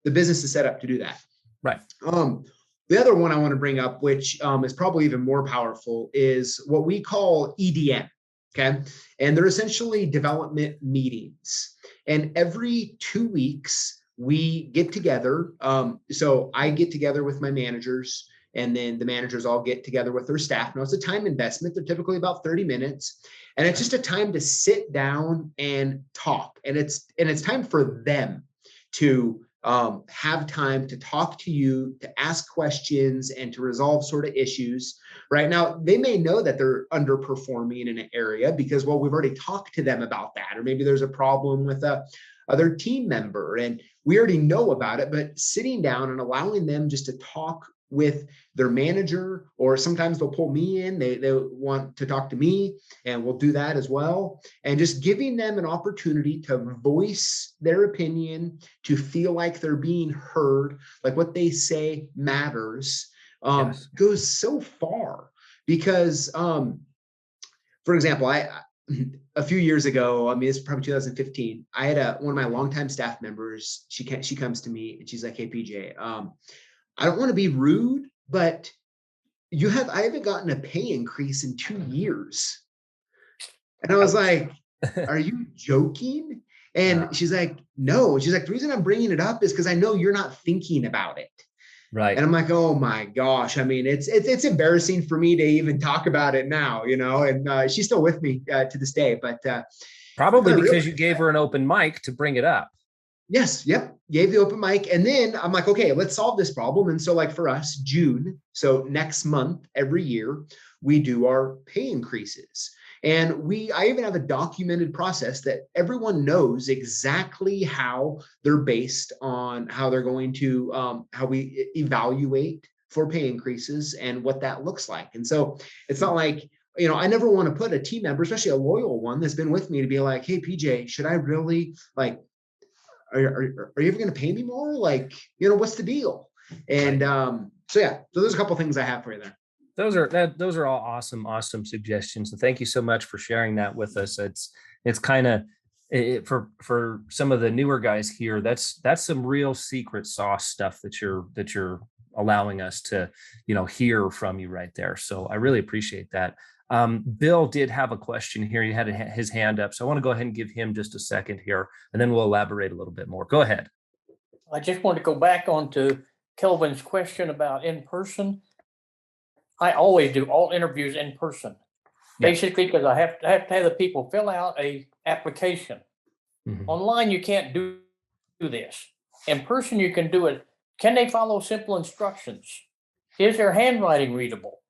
The business is set up to do that. Right. The other one I want to bring up, which is probably even more powerful, is what we call EDM. Okay, and they're essentially development meetings, and every 2 weeks we get together. So I get together with my managers. And then the managers all get together with their staff. Now, it's a time investment. They're typically about 30 minutes. And it's just a time to sit down and talk. And it's time for them to have time to talk to you, to ask questions, and to resolve sort of issues. Right now, they may know that they're underperforming in an area because, well, we've already talked to them about that. Or maybe there's a problem with other team member and we already know about it. But sitting down and allowing them just to talk with their manager, or sometimes they'll pull me in, they want to talk to me, and we'll do that as well. And just giving them an opportunity to voice their opinion, to feel like they're being heard, like what they say matters, goes so far. Because, for example, a few years ago, I mean, it's probably 2015, I had one of my longtime staff members, she comes to me and she's like, hey, PJ, I don't want to be rude, but I haven't gotten a pay increase in 2 years. And I was like, are you joking? And she's like, no. She's like, the reason I'm bringing it up is because I know you're not thinking about it. Right. And I'm like, oh my gosh. I mean, it's embarrassing for me to even talk about it now, and she's still with me to this day, but probably because you gave her an open mic to bring it up. Yes. Yep. Gave the open mic. And then I'm like, okay, let's solve this problem. And so, like, for us, June, so next month, every year, we do our pay increases. And I even have a documented process that everyone knows exactly how they're based on how they're going to, how we evaluate for pay increases and what that looks like. And so it's not like, I never want to put a team member, especially a loyal one that's been with me, to be like, hey, PJ, should I really, like, are you ever going to pay me more? Like, what's the deal? And so there's a couple of things I have for you there. Those are all awesome suggestions. And thank you so much for sharing that with us. It's kind of for some of the newer guys here, that's some real secret sauce stuff that you're allowing us to, hear from you right there. So I really appreciate that. Bill did have a question here. He had his hand up. So I want to go ahead and give him just a second here, and then we'll elaborate a little bit more. Go ahead. I just want to go back on to Kelvin's question about in person, I always do all interviews in person. Yeah. Basically, because I have to have the people fill out a application. Online, you can't do this. In person, you can do it. Can they follow simple instructions? Is their handwriting readable?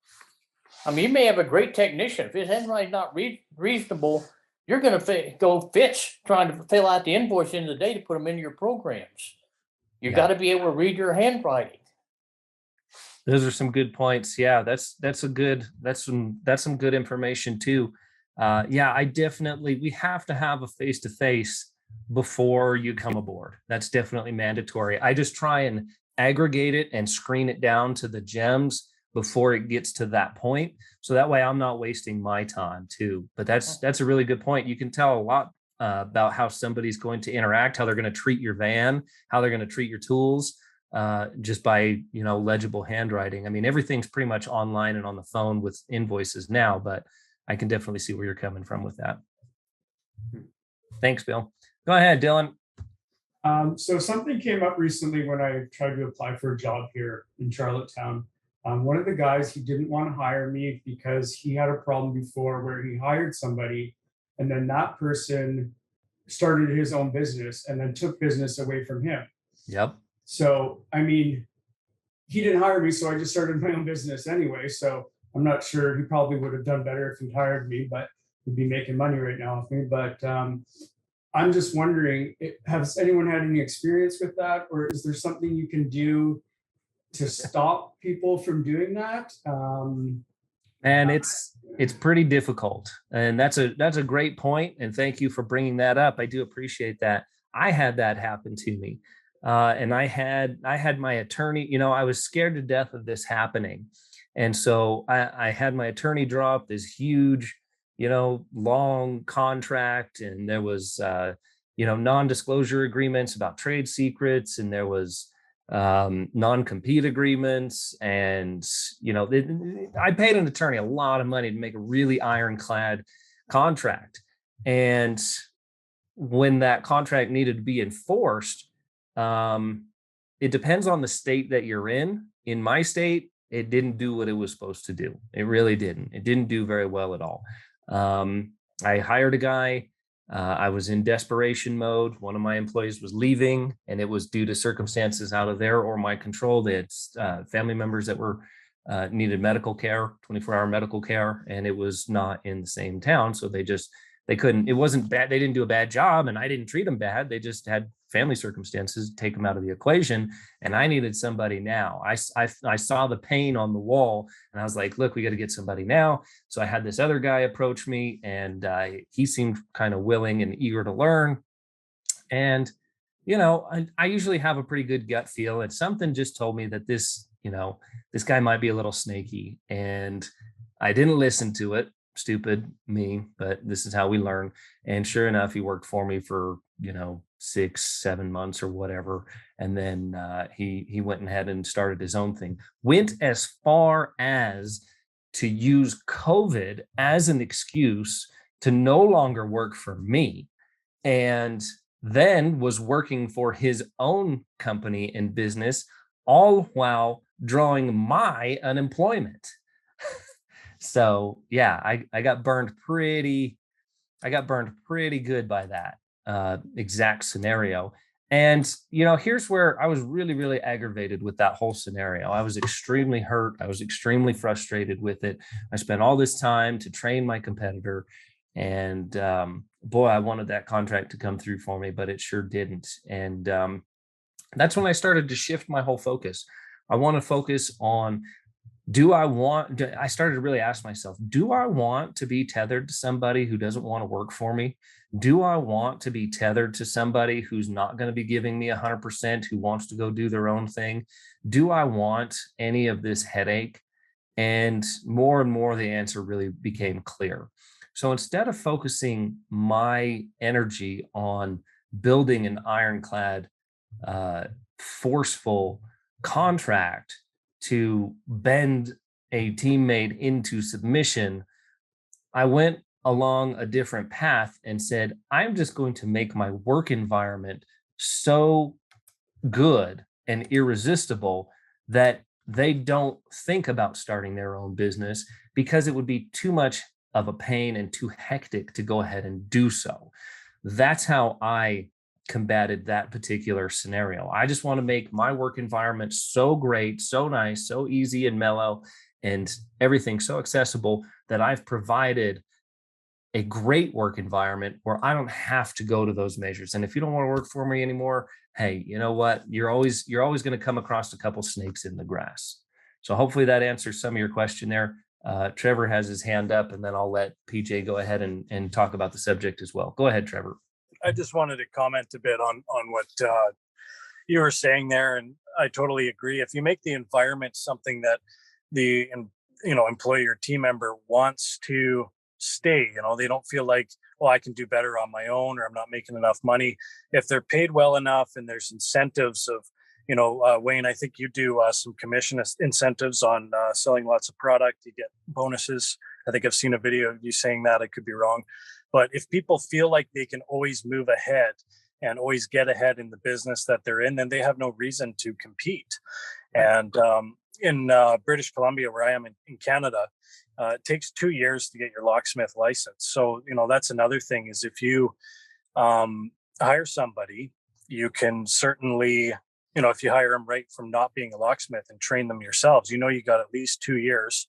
I mean, you may have a great technician. If his handwriting's not reasonable, you're going to go fits trying to fill out the invoice in the day to put them into your programs. You got to be able to read your handwriting. Those are some good points. Yeah, that's some good information too. We have to have a face-to-face before you come aboard. That's definitely mandatory. I just try and aggregate it and screen it down to the gems before it gets to that point. So that way I'm not wasting my time too. But that's a really good point. You can tell a lot about how somebody's going to interact, how they're going to treat your van, how they're going to treat your tools, just by, legible handwriting. I mean, everything's pretty much online and on the phone with invoices now, but I can definitely see where you're coming from with that. Thanks, Bill. Go ahead, Dylan. So something came up recently when I tried to apply for a job here in Charlottetown. One of the guys, he didn't want to hire me because he had a problem before where he hired somebody and then that person started his own business and then took business away from him. Yep. So, I mean, he didn't hire me, so I just started my own business anyway. So I'm not sure, he probably would have done better if he hired me, but he'd be making money right now with me. But I'm just wondering, has anyone had any experience with that? Or is there something you can do to stop people from doing that? And it's pretty difficult. And that's a great point. And thank you for bringing that up. I do appreciate that. I had that happen to me. And I had my attorney, I was scared to death of this happening. And so I had my attorney draw up this huge, long contract, and there was, non-disclosure agreements about trade secrets, and there was non-compete agreements. And, I paid an attorney a lot of money to make a really ironclad contract. And when that contract needed to be enforced, it depends on the state that you're in. In my state, it didn't do what it was supposed to do. It really didn't. It didn't do very well at all. I hired a guy. I was in desperation mode. One of my employees was leaving, and it was due to circumstances out of their or my control. They had family members that were needed medical care, 24-hour medical care, and it was not in the same town. So they couldn't, it wasn't bad. They didn't do a bad job, and I didn't treat them bad. They just had family circumstances take them out of the equation, and I needed somebody now. I saw the pain on the wall, and I was like, look, we got to get somebody now. So I had this other guy approach me, and he seemed kind of willing and eager to learn. And, I usually have a pretty good gut feel, and something just told me that this guy might be a little snaky, and I didn't listen to it. Stupid me, but this is how we learn. And sure enough, he worked for me for 6-7 months or whatever, and then he went ahead and started his own thing. Went as far as to use COVID as an excuse to no longer work for me, and then was working for his own company and business, all while drawing my unemployment. So yeah, I got burned pretty good by that exact scenario. And, here's where I was really, really aggravated with that whole scenario. I was extremely hurt. I was extremely frustrated with it. I spent all this time to train my competitor, and boy, I wanted that contract to come through for me, but it sure didn't. And that's when I started to shift my whole focus. I want to focus on, I started to really ask myself, do I want to be tethered to somebody who doesn't want to work for me? Do I want to be tethered to somebody who's not going to be giving me 100%, who wants to go do their own thing? Do I want any of this headache? And more, the answer really became clear. So instead of focusing my energy on building an ironclad, forceful contract to bend a teammate into submission, I went along a different path and said, I'm just going to make my work environment so good and irresistible that they don't think about starting their own business because it would be too much of a pain and too hectic to go ahead and do so. That's how I combated that particular scenario. I just want to make my work environment so great, so nice, so easy and mellow, and everything so accessible that I've provided a great work environment where I don't have to go to those measures. And if you don't want to work for me anymore, hey, you know what? You're always going to come across a couple snakes in the grass. So hopefully that answers some of your question there. Trevor has his hand up, and then I'll let PJ go ahead and talk about the subject as well. Go ahead, Trevor. I just wanted to comment a bit on what you were saying there, and I totally agree. If you make the environment something that the employee or team member wants to stay, they don't feel like, well, I can do better on my own, or I'm not making enough money. If they're paid well enough and there's incentives of, Wayne, I think you do some commission incentives on selling lots of product. You get bonuses. I think I've seen a video of you saying that. I could be wrong. But if people feel like they can always move ahead and always get ahead in the business that they're in, then they have no reason to compete. And in British Columbia, where I am in Canada, it takes 2 years to get your locksmith license. So, that's another thing is if you hire somebody, you can certainly, if you hire them right from not being a locksmith and train them yourselves, you got at least 2 years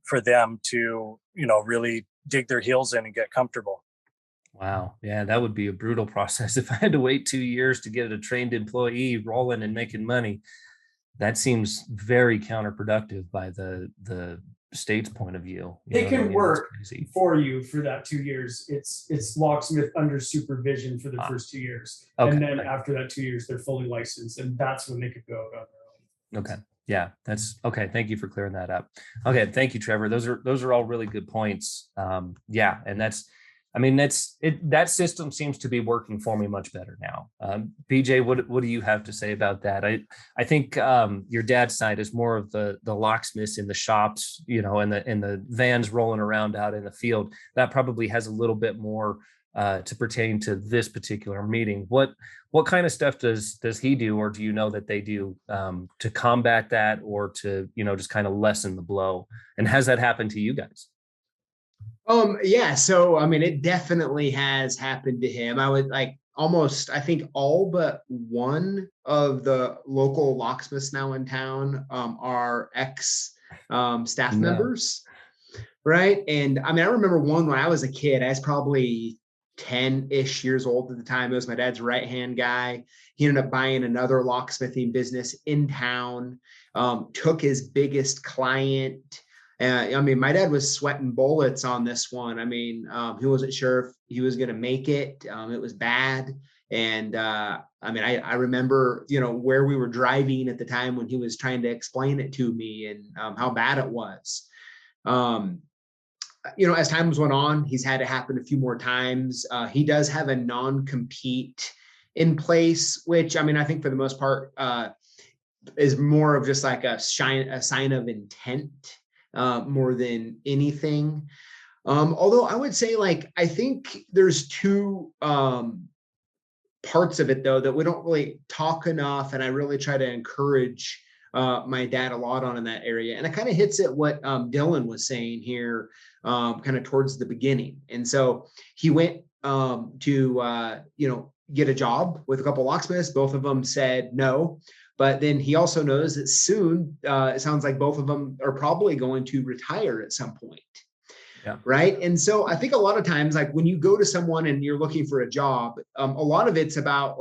for them to, really dig their heels in and get comfortable. Wow. Yeah, that would be a brutal process. If I had to wait 2 years to get a trained employee rolling and making money, that seems very counterproductive by the state's point of view. It can work for you for that 2 years. It's locksmith under supervision for the first 2 years. Okay. And then after that 2 years, they're fully licensed, and that's when they could go about their own. Okay. Yeah, that's okay. Thank you for clearing that up. Okay. Thank you, Trevor. Those are all really good points. Yeah. And that system seems to be working for me much better now. PJ, what do you have to say about that? I think your dad's side is more of the locksmiths in the shops, and the vans rolling around out in the field. That probably has a little bit more to pertain to this particular meeting. What kind of stuff does he do, or do you know that they do to combat that, or to just kind of lessen the blow? And has that happened to you guys? Yeah. So, it definitely has happened to him. I would I think all but one of the local locksmiths now in town are ex staff members. Right. And I remember one when I was a kid. I was probably 10-ish years old at the time. It was my dad's right-hand guy. He ended up buying another locksmithing business in town, took his biggest client. My dad was sweating bullets on this one. He wasn't sure if he was going to make it. It was bad. And I remember, where we were driving at the time when he was trying to explain it to me and how bad it was. As times went on, he's had it happen a few more times. He does have a non-compete in place, which, I think for the most part is more of just like a sign of intent more than anything. Although I would say I think there's two parts of it though that we don't really talk enough, and I really try to encourage my dad a lot on in that area. And it kind of hits at what Dylan was saying here kind of towards the beginning. And so he went to get a job with a couple of locksmiths. Both of them said no. But then he also knows that soon, it sounds like both of them are probably going to retire at some point. Yeah. Right. And so I think a lot of times, when you go to someone and you're looking for a job, a lot of it's about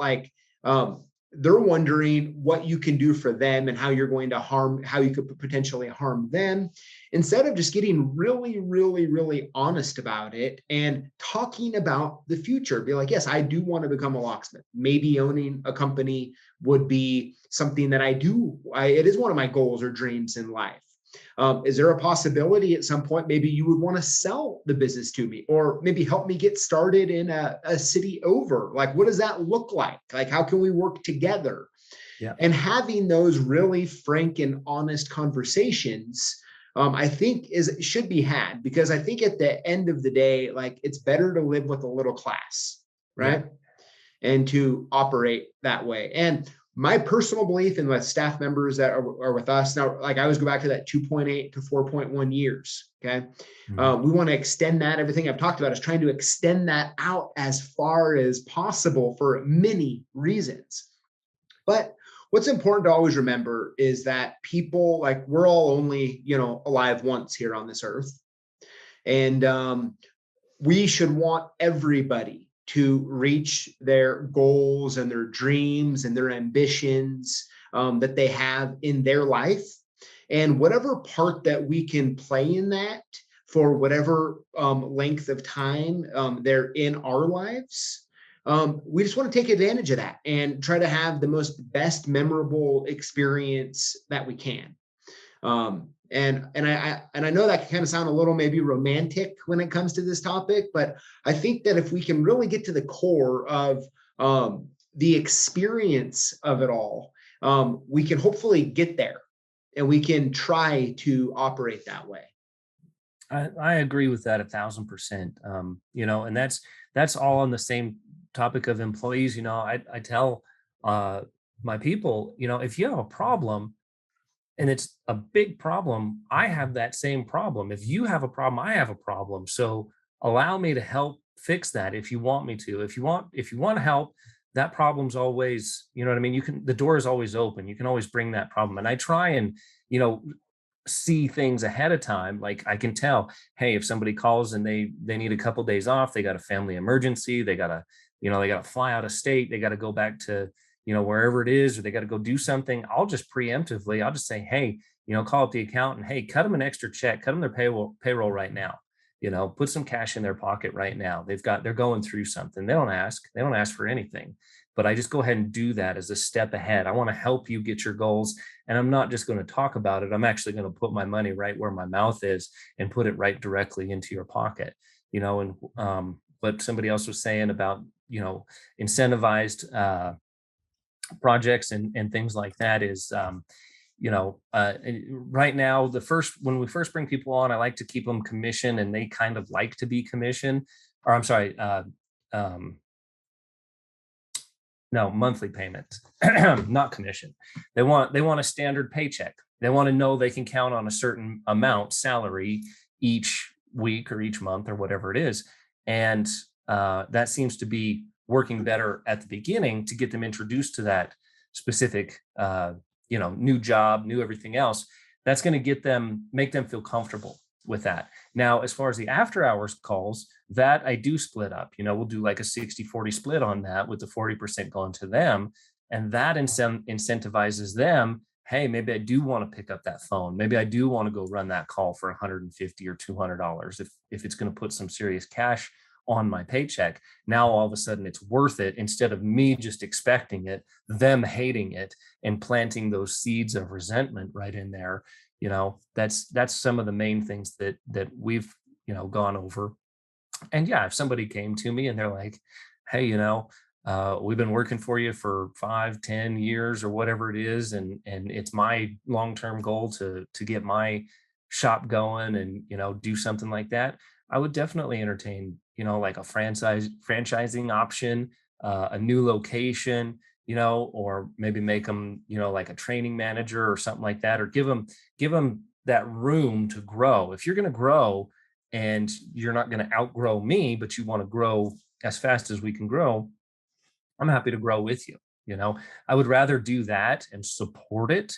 they're wondering what you can do for them and how you're going to how you could potentially harm them, instead of just getting really, really, really honest about it and talking about the future. Be like, yes, I do want to become a locksmith. Maybe owning a company would be something that it is one of my goals or dreams in life. Is there a possibility at some point, maybe you would want to sell the business to me, or maybe help me get started in a city over? What does that look like? How can we work together? Yeah. And having those really frank and honest conversations, I think should be had, because I think at the end of the day, it's better to live with a little class, right? Yeah. And to operate that way. And My personal belief in the staff members that are with us now, like I always go back to that 2.8 to 4.1 years. Okay. We want to extend that. Everything I've talked about is trying to extend that out as far as possible for many reasons. But what's important to always remember is that people, like, we're all only, alive once here on this earth. And we should want everybody to reach their goals and their dreams and their ambitions that they have in their life. And whatever part that we can play in that for whatever length of time they're in our lives, we just want to take advantage of that and try to have the best memorable experience that we can. And I know that can kind of sound a little maybe romantic when it comes to this topic, but I think that if we can really get to the core of the experience of it all, we can hopefully get there, and we can try to operate that way. I agree with that 1,000%. And that's all on the same topic of employees. I tell my people, if you have a problem, and it's a big problem, I have that same problem. If you have a problem, I have a problem. So allow me to help fix that if you want me to. If you want help, that problem's always, you know what I mean? The door is always open. You can always bring that problem. And I try and, see things ahead of time. Like I can tell, hey, if somebody calls and they need a couple days off, they got a family emergency, they gotta fly out of state, they got to go back to wherever it is, or they got to go do something, I'll just preemptively, I'll just say, hey, call up the accountant, hey, cut them an extra check, cut them their payroll right now, put some cash in their pocket right now. They're going through something. They don't ask for anything, but I just go ahead and do that as a step ahead. I want to help you get your goals. And I'm not just going to talk about it. I'm actually going to put my money right where my mouth is and put it right directly into your pocket, and what somebody else was saying about, incentivized, projects and things like that is right now when we first bring people on, I like to keep them commission, and they kind of like to be commission, or I'm sorry, no, monthly payment, not commission. They want a standard paycheck. They want to know they can count on a certain amount salary each week or each month or whatever it is. And that seems to be working better at the beginning to get them introduced to that specific, new job, new everything else. That's going to make them feel comfortable with that. Now, as far as the after hours calls, that I do split up. We'll do like a 60-40 split on that, with the 40% going to them. And that incentivizes them. Hey, maybe I do want to pick up that phone. Maybe I do want to go run that call for $150 or $200 if it's going to put some serious cash on my paycheck. Now all of a sudden it's worth it, instead of me just expecting it, them hating it and planting those seeds of resentment right in there. That's some of the main things that we've gone over. And yeah, if somebody came to me and they're like, hey, we've been working for you for 5-10 years or whatever it is, and it's my long-term goal to get my shop going and do something like that, I would definitely entertain like a franchising option, a new location, or maybe make them like a training manager or something like that, or give them that room to grow. If you're going to grow and you're not going to outgrow me, but you want to grow as fast as we can grow, I'm happy to grow with you. I would rather do that and support it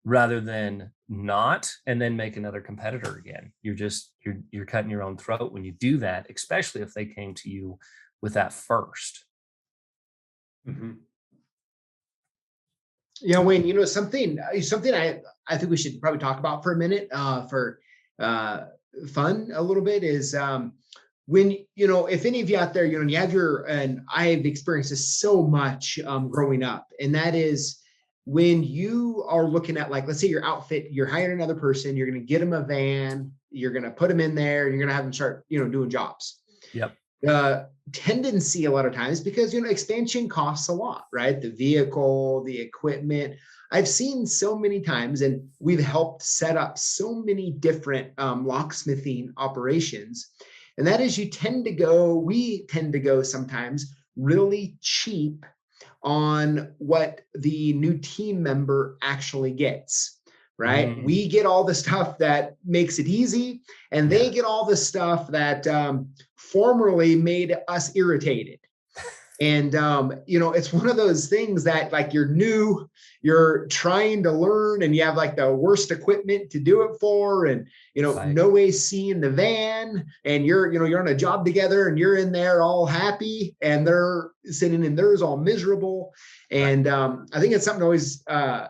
rather than not, and then make another competitor again. You're cutting your own throat when you do that, especially if they came to you with that first. Mm-hmm. Yeah, Wayne, something I think we should probably talk about for a minute, for fun a little bit, is when, if any of you out there, you have and I've experienced this so much growing up, and that is when you are looking at, like, let's say your outfit, you're hiring another person, you're going to get them a van, you're going to put them in there, and you're going to have them start, doing jobs. Yep. Tendency a lot of times, because, expansion costs a lot, right? The vehicle, the equipment. I've seen so many times, and we've helped set up so many different locksmithing operations. And that is, we tend to go sometimes really cheap on what the new team member actually gets, right? We get all the stuff that makes it easy, and they get all the stuff that formerly made us irritated. And, it's one of those things that like you're new, you're trying to learn, and you have like the worst equipment to do it for, and, no AC in the van, and you're on a job together, and you're in there all happy, and they're sitting in theirs all miserable. And I think it's something always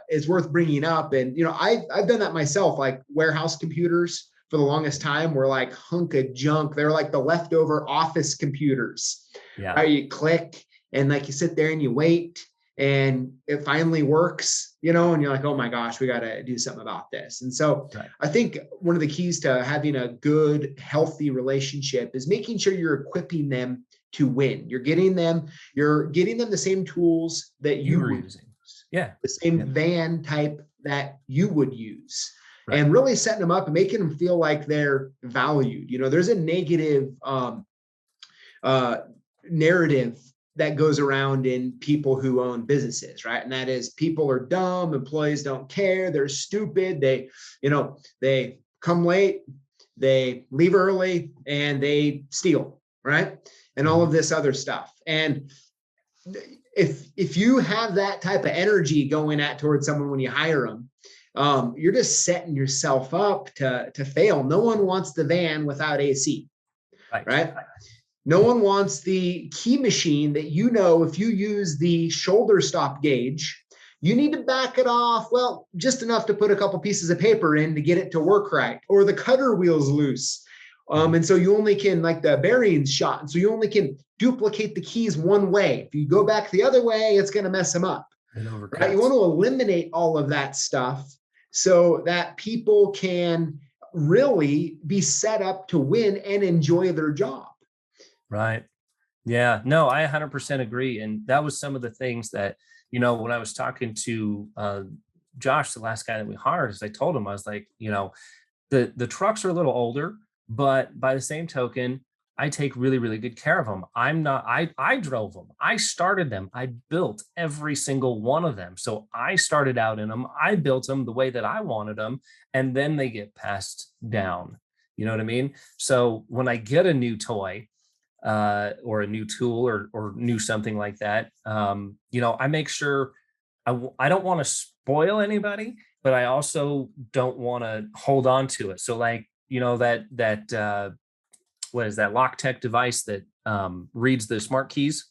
is worth bringing up. And, I've done that myself, like warehouse computers for the longest time were like hunk of junk. They're like the leftover office computers. Yeah. Right? You click and like you sit there and you wait and it finally works, and you're like, oh my gosh, we got to do something about this. And so I think one of the keys to having a good, healthy relationship is making sure you're equipping them to win. You're getting them the same tools that you were using. Yeah. The same van type that you would use. Right. And really setting them up and making them feel like they're valued. There's a negative narrative that goes around in people who own businesses, right? And that is people are dumb, employees don't care, they're stupid, they come late, they leave early, and they steal, right? And all of this other stuff. And if you have that type of energy going towards someone when you hire them, you're just setting yourself up to fail. No one wants the van without AC, right? No one wants the key machine that, if you use the shoulder stop gauge, you need to back it off, well, just enough to put a couple pieces of paper in to get it to work right, or the cutter wheel's loose. And so you only can, like the bearings shot, and so you only can duplicate the keys one way. If you go back the other way, it's going to mess them up. Right? You want to eliminate all of that stuff so that people can really be set up to win and enjoy their job. Right. Yeah, no, I 100% agree. And that was some of the things that, when I was talking to Josh, the last guy that we hired, as I told him, I was like, the trucks are a little older, but by the same token, I take really, really good care of them. I drove them. I started them. I built every single one of them. So I started out in them. I built them the way that I wanted them. And then they get passed down. You know what I mean? So when I get a new toy, or a new tool or new something like that, I make sure I don't want to spoil anybody, but I also don't want to hold on to it. So like, that what is that LockTech device that reads the smart keys,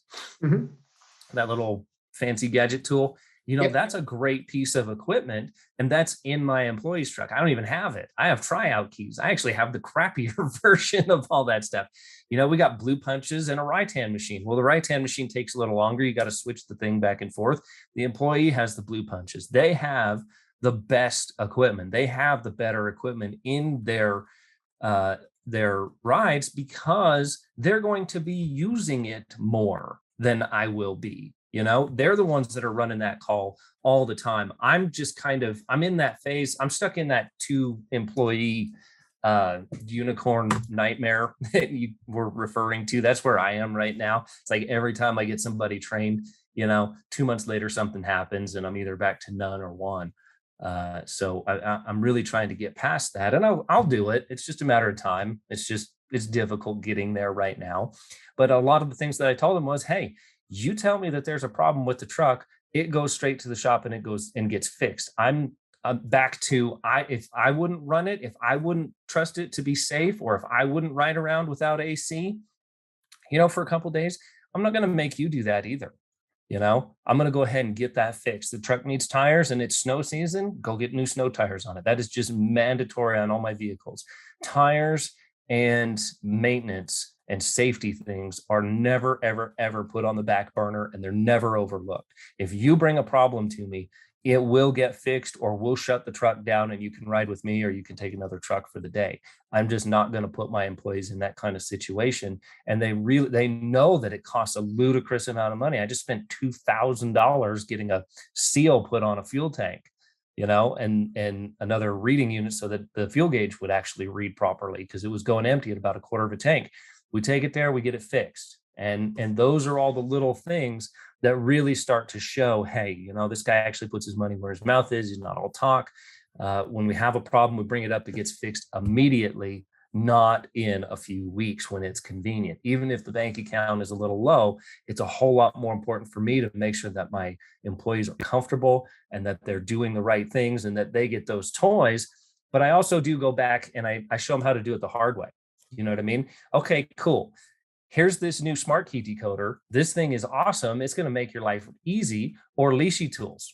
that little fancy gadget tool, that's a great piece of equipment, and that's in my employee's truck. I don't even have it. I have tryout keys. I actually have the crappier version of all that stuff. We got blue punches and a right-hand machine. Well, the right-hand machine takes a little longer. You got to switch the thing back and forth. The employee has the blue punches. They have the best equipment. They have the better equipment in their rides because they're going to be using it more than I will be. They're the ones that are running that call all the time. I'm just I'm in that phase. I'm stuck in that 2-employee unicorn nightmare that you were referring to. That's where I am right now. It's like every time I get somebody trained, 2 months later, something happens and I'm either back to none or one. So I'm really trying to get past that, and I'll do it. It's just a matter of time. It's difficult getting there right now. But a lot of the things that I told them was, hey, you tell me that there's a problem with the truck, it goes straight to the shop and it goes and gets fixed. I'm back to, if I wouldn't run it, if I wouldn't trust it to be safe, or if I wouldn't ride around without AC, for a couple of days, I'm not going to make you do that either. I'm going to go ahead and get that fixed. The truck needs tires and it's snow season, go get new snow tires on it. That is just mandatory on all my vehicles. Tires and maintenance and safety things are never, ever, ever put on the back burner, and they're never overlooked. If you bring a problem to me, it will get fixed, or we'll shut the truck down and you can ride with me, or you can take another truck for the day. I'm just not going to put my employees in that kind of situation. And they know that it costs a ludicrous amount of money. I just spent $2,000 getting a seal put on a fuel tank, and another reading unit so that the fuel gauge would actually read properly, because it was going empty at about a quarter of a tank. We take it there, we get it fixed. And those are all the little things that really start to show, hey, this guy actually puts his money where his mouth is. He's not all talk. When we have a problem, we bring it up, it gets fixed immediately, not in a few weeks when it's convenient. Even if the bank account is a little low, it's a whole lot more important for me to make sure that my employees are comfortable and that they're doing the right things and that they get those toys. But I also do go back and I show them how to do it the hard way. You know what I mean? Okay, cool. Here's this new smart key decoder. This thing is awesome. It's going to make your life easy, or leashy tools.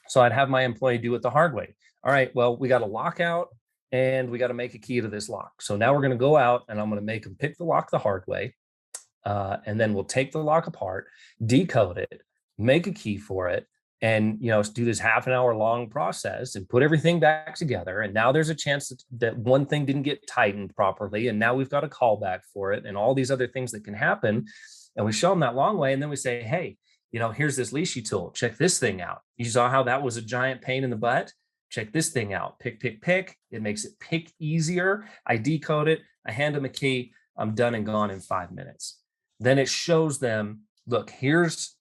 So I'd have my employee do it the hard way. All right, well, we got a lockout and we got to make a key to this lock. So now we're going to go out and I'm going to make them pick the lock the hard way. And then we'll take the lock apart, decode it, make a key for it, and do this half an hour long process and put everything back together. And now there's a chance that one thing didn't get tightened properly, and now we've got a callback for it and all these other things that can happen. And we show them that long way, and then we say, hey, here's this leashy tool. Check this thing out. You saw how that was a giant pain in the butt? Check this thing out. Pick, pick, pick. It makes it pick easier. I decode it. I hand them a key. I'm done and gone in 5 minutes. Then it shows them, look, here's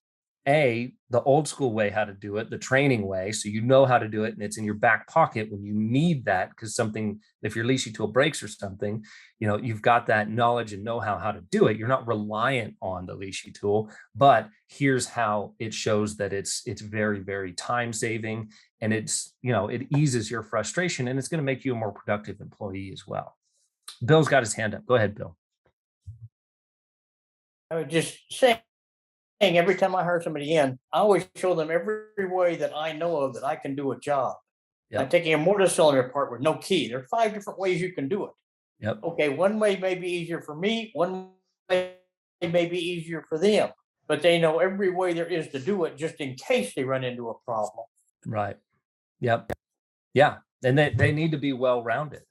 the old school way how to do it, the training way. So you know how to do it, and it's in your back pocket when you need that, because if your leashy tool breaks or something, you've got that knowledge and know-how to do it. You're not reliant on the leashy tool, but here's how it shows that it's very, very time saving, and it eases your frustration, and it's going to make you a more productive employee as well. Bill's got his hand up. Go ahead, Bill. I would just say, every time I hire somebody in, I always show them every way that I know of that I can do a job. Yep. I'm taking a mortar cylinder apart with no key. There are 5 different ways you can do it. Yep. Okay, one way may be easier for me, one way may be easier for them, but they know every way there is to do it just in case they run into a problem. Right. Yep. Yeah. And they need to be well-rounded,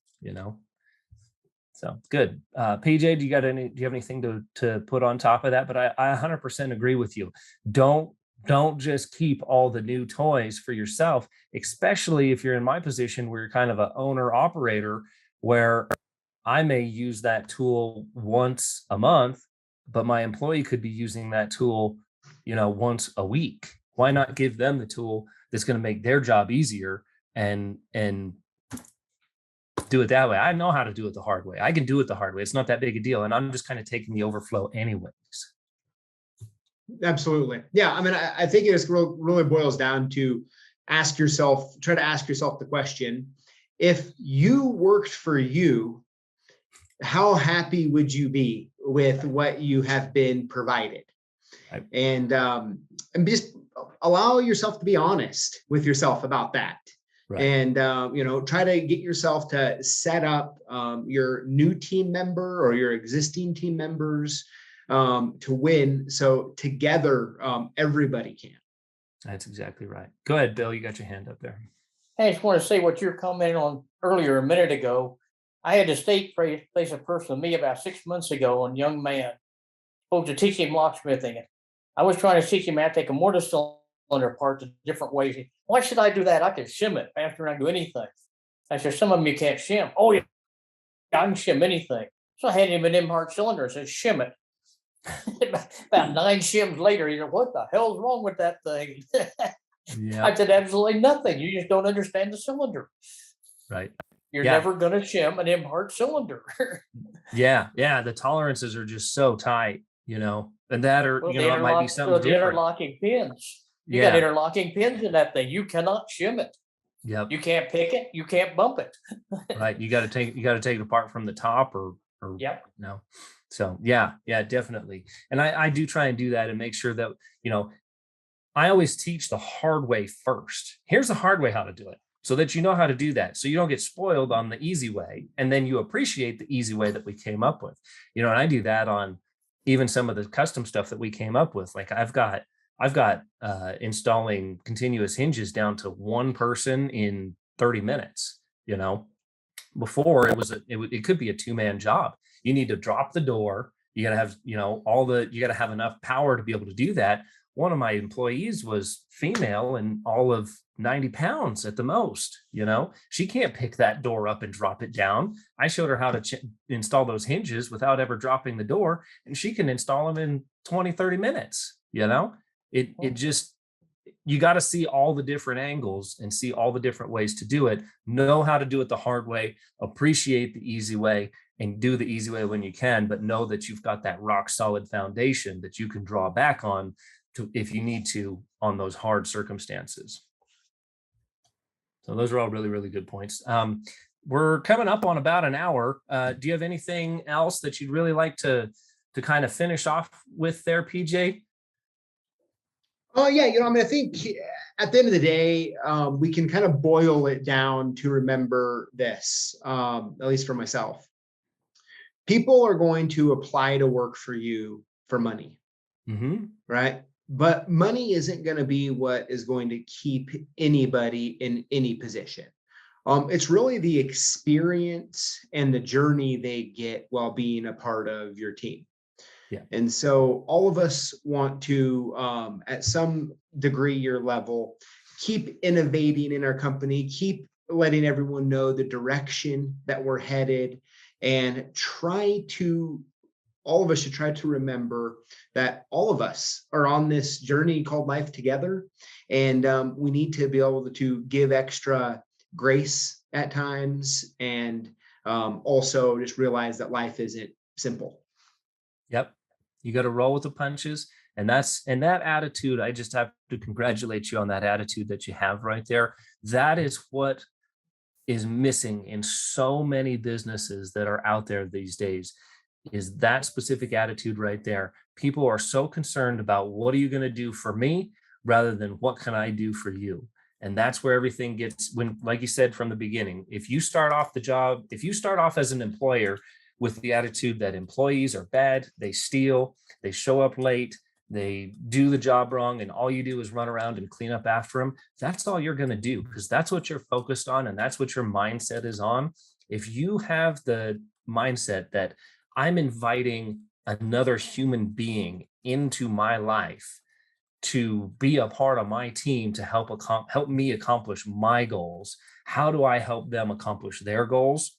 So good. PJ, do you have anything to put on top of that? But I 100% agree with you. Don't just keep all the new toys for yourself, especially if you're in my position where you're kind of an owner operator, where I may use that tool once a month, but my employee could be using that tool, once a week. Why not give them the tool that's going to make their job easier and do it that way? I know how to do it the hard way. I can do it the hard way. It's not that big a deal. And I'm just kind of taking the overflow anyways. Absolutely. Yeah. I mean, I think it just really boils down to try to ask yourself the question, if you worked for you, how happy would you be with what you have been provided? Right. And just allow yourself to be honest with yourself about that. Right. And, try to get yourself to set up your new team member or your existing team members to win. So together, everybody can. That's exactly right. Go ahead, Bill. You got your hand up there. I just want to say what you're commenting on earlier a minute ago. I had a state place a person with me about 6 months ago, a young man, supposed to teach him locksmithing. I was trying to teach him how to take a mortar cylinder apart the different ways. Why should I do that? I can shim it faster than I do anything. I said, some of them you can't shim. Oh, yeah, I can shim anything. So I handed him an M-Hart cylinder and said, shim it. About 9 shims later, he said, what the hell's wrong with that thing? Yeah. I said, absolutely nothing. You just don't understand the cylinder. Right. You're never going to shim an M-Hart cylinder. Yeah. The tolerances are just so tight, and that, or, it might be something different. The interlocking pins. You got interlocking pins in that thing. You cannot shim it. Yep. You can't pick it. You can't bump it. Right. You got to take it apart from the top or yep. So yeah, definitely. And I do try and do that and make sure that, I always teach the hard way first. Here's the hard way how to do it, so that you know how to do that. So you don't get spoiled on the easy way. And then you appreciate the easy way that we came up with, and I do that on even some of the custom stuff that we came up with. Like I've got installing continuous hinges down to one person in 30 minutes. Before it could be a 2-man job. You need to drop the door. You got to have, you got to have enough power to be able to do that. One of my employees was female and all of 90 pounds at the most. She can't pick that door up and drop it down. I showed her how to install those hinges without ever dropping the door, and she can install them in 20, 30 minutes, It just, you got to see all the different angles and see all the different ways to do it. Know how to do it the hard way, appreciate the easy way, and do the easy way when you can, but know that you've got that rock solid foundation that you can draw back on to, if you need to, on those hard circumstances. So those are all really, really good points. We're coming up on about an hour. Do you have anything else that you'd really like to kind of finish off with there, PJ? Oh yeah, I mean, I think at the end of the day, we can kind of boil it down to remember this, at least for myself. People are going to apply to work for you for money, right? But money isn't going to be what is going to keep anybody in any position. It's really the experience and the journey they get while being a part of your team. Yeah. And so all of us want to, at some degree or level, keep innovating in our company, keep letting everyone know the direction that we're headed, and all of us should try to remember that all of us are on this journey called life together. And we need to be able to give extra grace at times, and also just realize that life isn't simple. Yep. You got to roll with the punches. And that attitude, I just have to congratulate you on that attitude that you have right there. That is what is missing in so many businesses that are out there these days, is that specific attitude right there. People are so concerned about, what are you going to do for me, rather than what can I do for you? And that's where everything gets, when, like you said from the beginning, if you start off as an employer with the attitude that employees are bad, they steal, they show up late, they do the job wrong, and all you do is run around and clean up after them, that's all you're going to do, because that's what you're focused on and that's what your mindset is on. If you have the mindset that I'm inviting another human being into my life to be a part of my team to help me accomplish my goals, how do I help them accomplish their goals,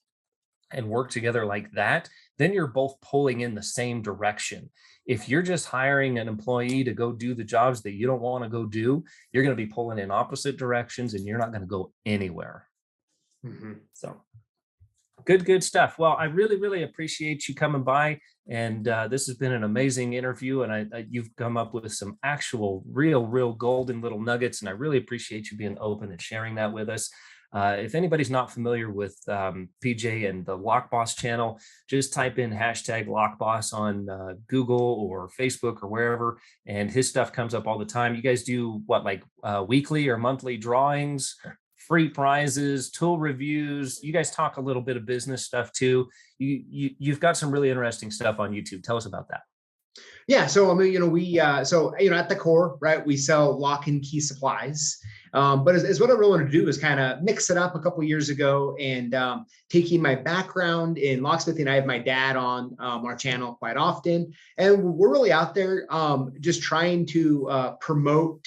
and work together like that, then you're both pulling in the same direction. If you're just hiring an employee to go do the jobs that you don't want to go do, you're going to be pulling in opposite directions and you're not going to go anywhere. So good stuff. Well, I really, really appreciate you coming by. And this has been an amazing interview. And you've come up with some actual real golden little nuggets. And I really appreciate you being open and sharing that with us. If anybody's not familiar with PJ and the Lockboss channel, just type in #Lockboss on Google or Facebook or wherever, and his stuff comes up all the time. You guys do what, like weekly or monthly drawings, free prizes, tool reviews? You guys talk a little bit of business stuff too. You've got some really interesting stuff on YouTube. Tell us about that. Yeah, so I mean, we at the core, right, we sell lock and key supplies. But as what I really want to do is kind of mix it up a couple of years ago, and taking my background in locksmithing. I have my dad on our channel quite often, and we're really out there just trying to promote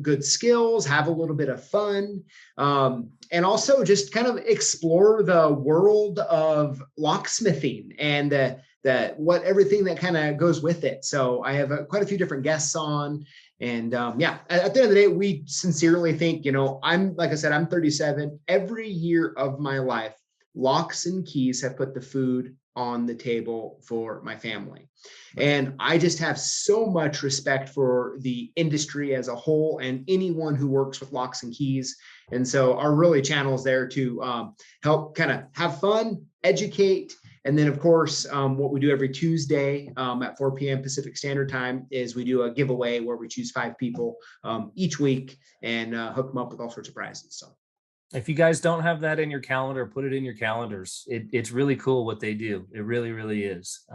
good skills, have a little bit of fun, and also just kind of explore the world of locksmithing and everything that kind of goes with it. So I have quite a few different guests on. And at the end of the day, we sincerely think, like I said, I'm 37. Every year of my life, locks and keys have put the food on the table for my family. And I just have so much respect for the industry as a whole and anyone who works with locks and keys. And so our really channel is there to help kind of have fun, educate. And then, of course, what we do every Tuesday at 4 p.m. Pacific Standard Time is we do a giveaway where we choose 5 people each week and hook them up with all sorts of prizes. So if you guys don't have that in your calendar, put it in your calendars. It's really cool what they do. It really, really is.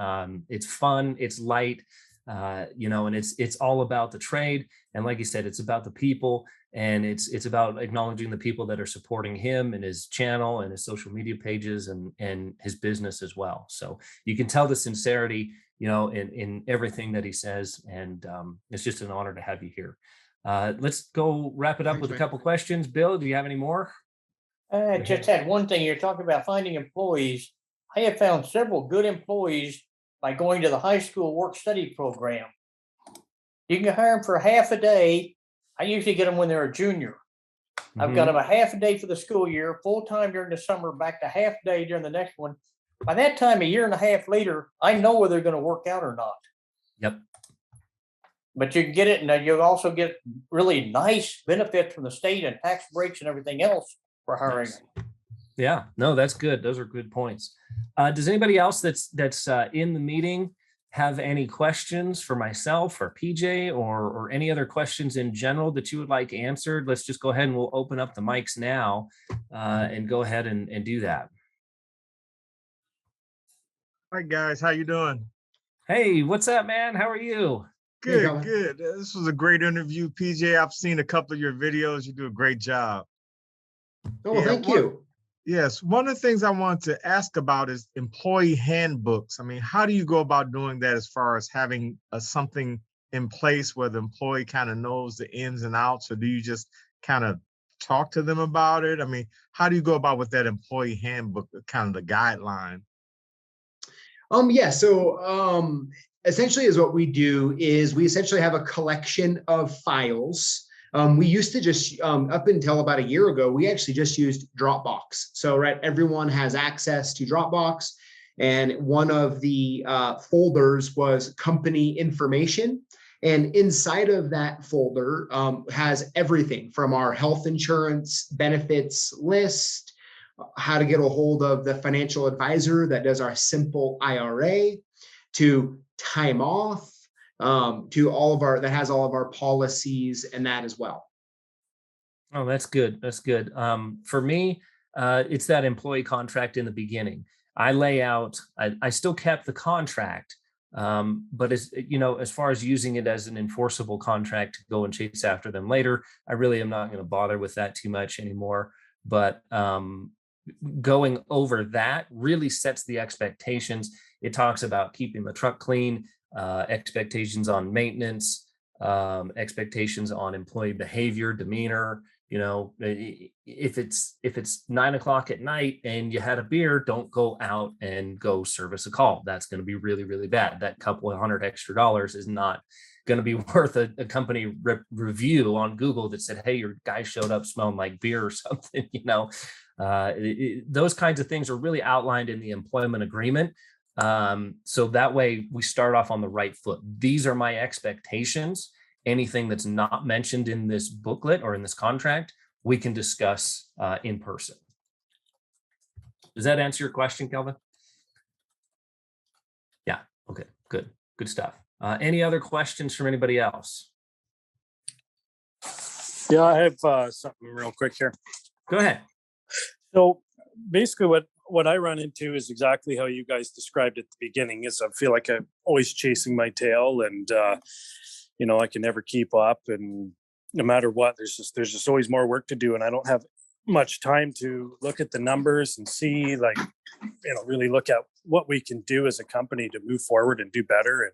It's fun. It's light, and it's all about the trade. And like you said, it's about the people. And it's about acknowledging the people that are supporting him and his channel and his social media pages and his business as well. So you can tell the sincerity, in everything that he says. And it's just an honor to have you here. Let's go wrap it up with a couple questions. Bill, do you have any more? I just had one thing. You're talking about finding employees. I have found several good employees by going to the high school work study program. You can hire them for half a day. I usually get them when they're a junior. I've got them a half a day for the school year, full time during the summer, back to half day during the next one. By that time, a year and a half later, I know whether they're going to work out or not. Yep. But you can get it, and you'll also get really nice benefits from the state and tax breaks and everything else for hiring. Yeah, no, that's good. Those are good points. Does anybody else that's in the meeting have any questions for myself or PJ or any other questions in general that you would like answered? Let's just go ahead and we'll open up the mics now and go ahead and do that. Hi guys, how you doing? Hey, what's up, man? How are you? Good, good. This was a great interview, PJ. I've seen a couple of your videos. You do a great job. Oh, well, thank you. Yes, one of the things I wanted to ask about is employee handbooks. I mean, how do you go about doing that as far as having something in place where the employee kind of knows the ins and outs, or do you just kind of talk to them about it? I mean, how do you go about with that employee handbook, kind of the guideline? Yeah, so essentially is what we do is we essentially have a collection of files. We used to just, up until about a year ago, we actually just used Dropbox. So, right, everyone has access to Dropbox. And one of the folders was company information. And inside of that folder has everything from our health insurance benefits list, how to get a hold of the financial advisor that does our simple IRA, to time off, to all of our, that has all of our policies and that as well. Oh, that's good. That's good. For me, it's that employee contract in the beginning. I lay out, I still kept the contract, but as you know, as far as using it as an enforceable contract to go and chase after them later, I really am not going to bother with that too much anymore. But going over that really sets the expectations. It talks about keeping the truck clean, expectations on maintenance, expectations on employee behavior, demeanor. You know, if it's 9 o'clock at night and you had a beer, don't go out and go service a call. That's going to be really, really bad. That couple of $100 extra is not going to be worth a company review on Google that said, hey, your guy showed up smelling like beer or something. You know, those kinds of things are really outlined in the employment agreement. So that way we start off on the right foot. These are my expectations. Anything that's not mentioned in this booklet or in this contract, we can discuss in person. Does that answer your question, Kelvin? Yeah. Okay, good. Good stuff. Any other questions from anybody else? Yeah, I have something real quick here. Go ahead. So basically what I run into is exactly how you guys described at the beginning. Is I feel like I'm always chasing my tail, and you know, I can never keep up, and no matter what, there's just always more work to do, and I don't have much time to look at the numbers and see, like, you know, really look at what we can do as a company to move forward and do better.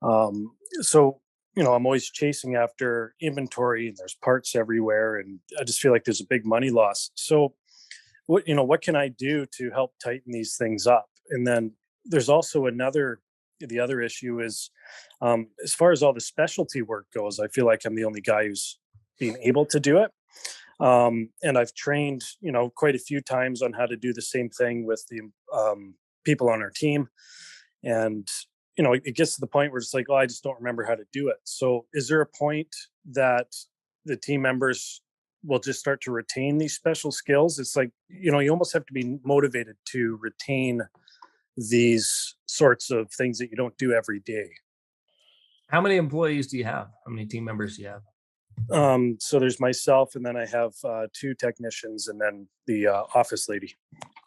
And so, you know, I'm always chasing after inventory, and there's parts everywhere, and I just feel like there's a big money loss. So what can I do to help tighten these things up? And then there's also the other issue is, as far as all the specialty work goes, I feel like I'm the only guy who's being able to do it. And I've trained, you know, quite a few times on how to do the same thing with the people on our team. And, you know, it gets to the point where it's like, oh, I just don't remember how to do it. So is there a point that the team members will just start to retain these special skills? It's like, you know, you almost have to be motivated to retain these sorts of things that you don't do every day. How many employees do you have? How many team members do you have? So there's myself, and then I have 2 technicians, and then the office lady.